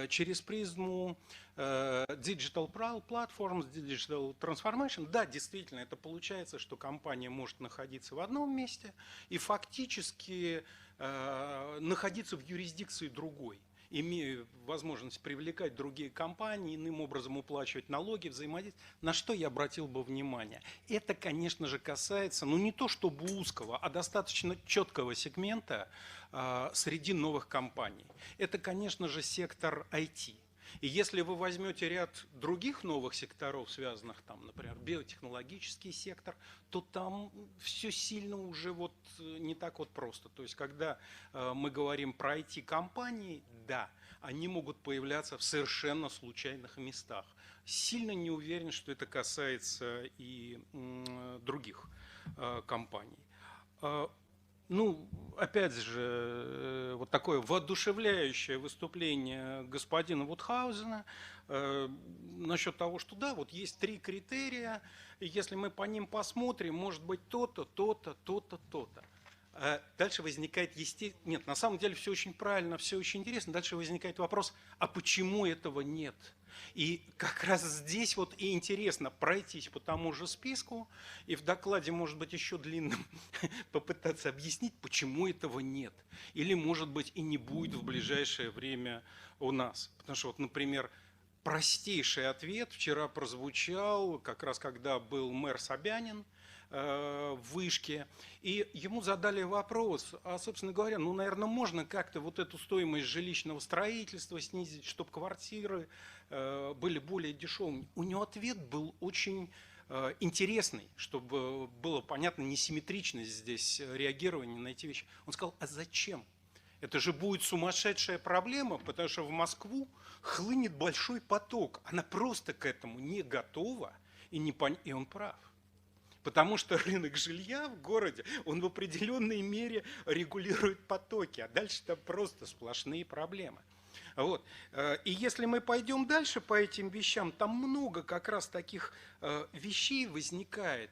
через призму digital platforms, digital transformation. Да, действительно, это получается, что компания может находиться в одном месте и фактически находиться в юрисдикции другой, имея возможность привлекать другие компании, иным образом уплачивать налоги, взаимодействовать. На что я обратил бы внимание? Это, конечно же, касается, ну не то чтобы узкого, а достаточно четкого сегмента среди новых компаний. Это, конечно же, сектор IT. И если вы возьмете ряд других новых секторов, связанных там, например, биотехнологический сектор, то там все сильно уже вот не так вот просто. То есть, когда мы говорим про IT-компании, да, они могут появляться в совершенно случайных местах. Сильно не уверен, что это касается и других компаний. Ну, опять же, вот такое воодушевляющее выступление господина Вудхайзена насчет того, что да, вот есть 3 критерия, и если мы по ним посмотрим, может быть то-то, то-то, то-то, то-то. Дальше возникает нет, на самом деле все очень правильно, все очень интересно. Дальше возникает вопрос, а почему этого нет? И как раз здесь вот и интересно пройтись по тому же списку и в докладе, может быть, еще длинным попытаться объяснить, почему этого нет. Или, может быть, и не будет в ближайшее время у нас. Потому что, вот, например, простейший ответ вчера прозвучал, как раз когда был мэр Собянин в Вышке, и ему задали вопрос, а, собственно говоря, ну, наверное, можно как-то вот эту стоимость жилищного строительства снизить, чтобы квартиры были более дешевыми. У него ответ был очень интересный, чтобы было понятно несимметричность здесь реагирования на эти вещи. Он сказал, а зачем? Это же будет сумасшедшая проблема, потому что в Москву хлынет большой поток. Она просто к этому не готова, и он прав. Потому что рынок жилья в городе, он в определенной мере регулирует потоки, а дальше там просто сплошные проблемы. Вот. И если мы пойдем дальше по этим вещам, там много как раз таких вещей возникает,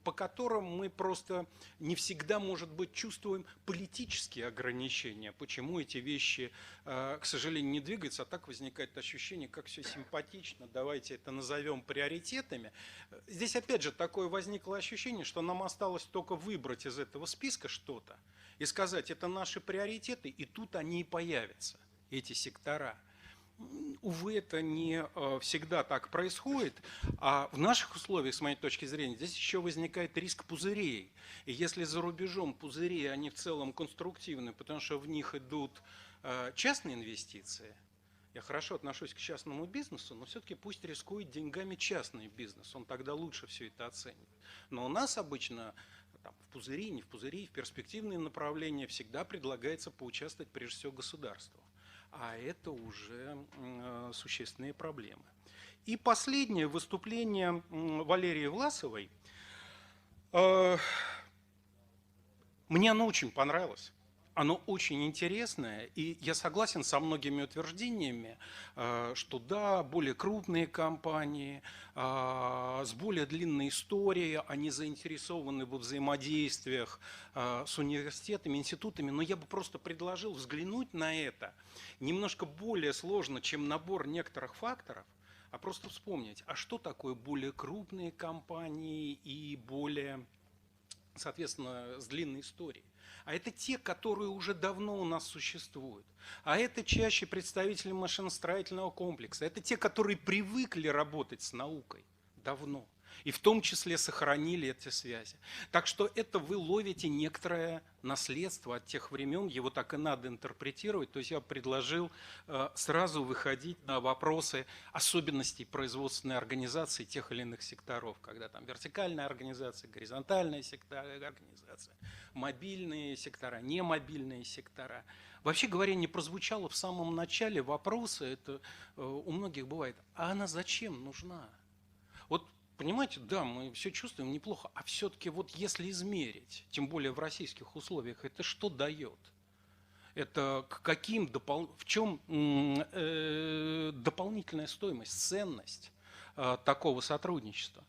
по которым мы просто не всегда, может быть, чувствуем политические ограничения. Почему эти вещи, к сожалению, не двигаются, а так возникает ощущение, как все симпатично, давайте это назовем приоритетами. Здесь опять же такое возникло ощущение, что нам осталось только выбрать из этого списка что-то и сказать, это наши приоритеты, и тут они и появятся. Эти сектора. Увы, это не всегда так происходит, а в наших условиях, с моей точки зрения, здесь еще возникает риск пузырей. И если за рубежом пузыри, они в целом конструктивны, потому что в них идут частные инвестиции, я хорошо отношусь к частному бизнесу, но все-таки пусть рискует деньгами частный бизнес, он тогда лучше все это оценит. Но у нас обычно там, в пузыри, не в пузыри, в перспективные направления всегда предлагается поучаствовать прежде всего государству. А это уже существенные проблемы. И последнее выступление Валерии Власовой. Мне оно очень понравилось. Оно очень интересное, и я согласен со многими утверждениями, что да, более крупные компании с более длинной историей, они заинтересованы во взаимодействиях с университетами, институтами, но я бы просто предложил взглянуть на это немножко более сложно, чем набор некоторых факторов, а просто вспомнить, а что такое более крупные компании и более, соответственно, с длинной историей. А это те, которые уже давно у нас существуют. А это чаще представители машиностроительного комплекса. Это те, которые привыкли работать с наукой давно. И в том числе сохранили эти связи. Так что это вы ловите некоторое наследство от тех времен, его так и надо интерпретировать. То есть я предложил сразу выходить на вопросы особенностей производственной организации тех или иных секторов, когда там вертикальная организация, горизонтальная организация, мобильные сектора, немобильные сектора. Вообще говоря, не прозвучало в самом начале вопроса, это у многих бывает, а она зачем нужна? Вот понимаете, да, мы все чувствуем неплохо, а все-таки вот если измерить, тем более в российских условиях, это что дает? Это в чем дополнительная стоимость, ценность такого сотрудничества?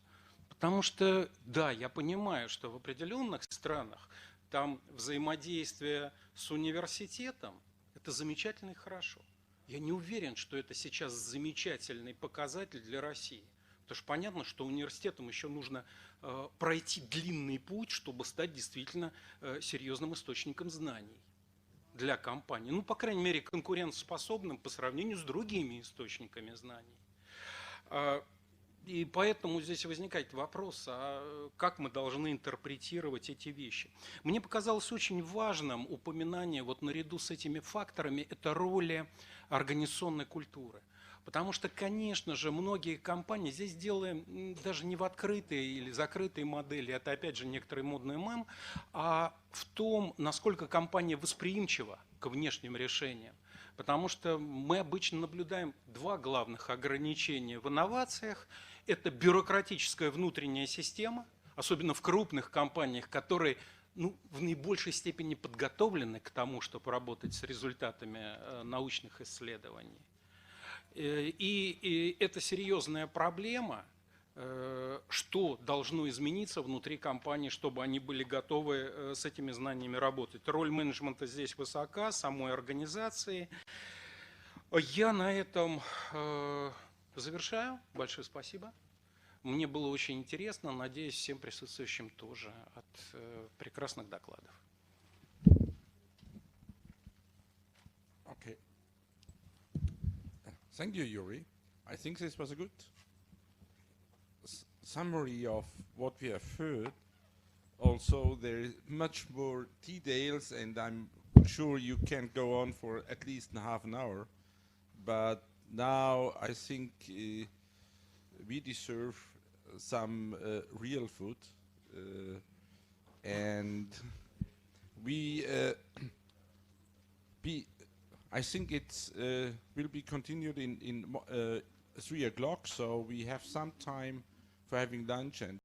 Потому что, да, я понимаю, что в определенных странах там взаимодействие с университетом – это замечательно и хорошо. Я не уверен, что это сейчас замечательный показатель для России. Потому что понятно, что университетам еще нужно пройти длинный путь, чтобы стать действительно серьезным источником знаний для компании. Ну, по крайней мере, конкурентоспособным по сравнению с другими источниками знаний. И поэтому здесь возникает вопрос, а как мы должны интерпретировать эти вещи. Мне показалось очень важным упоминание, вот наряду с этими факторами, это роли организационной культуры. Потому что, конечно же, многие компании, здесь дело даже не в открытой или закрытой модели, это опять же некоторый модный мем, а в том, насколько компания восприимчива к внешним решениям. Потому что мы обычно наблюдаем два главных ограничения в инновациях. Это бюрократическая внутренняя система, особенно в крупных компаниях, которые в наибольшей степени подготовлены к тому, чтобы работать с результатами научных исследований. И это серьезная проблема, что должно измениться внутри компании, чтобы они были готовы с этими знаниями работать. Роль менеджмента здесь высока, самой организации. Я на этом завершаю. Большое спасибо. Мне было очень интересно. Надеюсь, всем присутствующим тоже от прекрасных докладов. Okay. Thank you, Yuri. I think this was a good summary of what we have heard. Also, there is much more details, and I'm sure you can go on for at least half an hour. But now I think we deserve some real food, and I think it's will be continued in 3 o'clock, so we have some time for having lunch and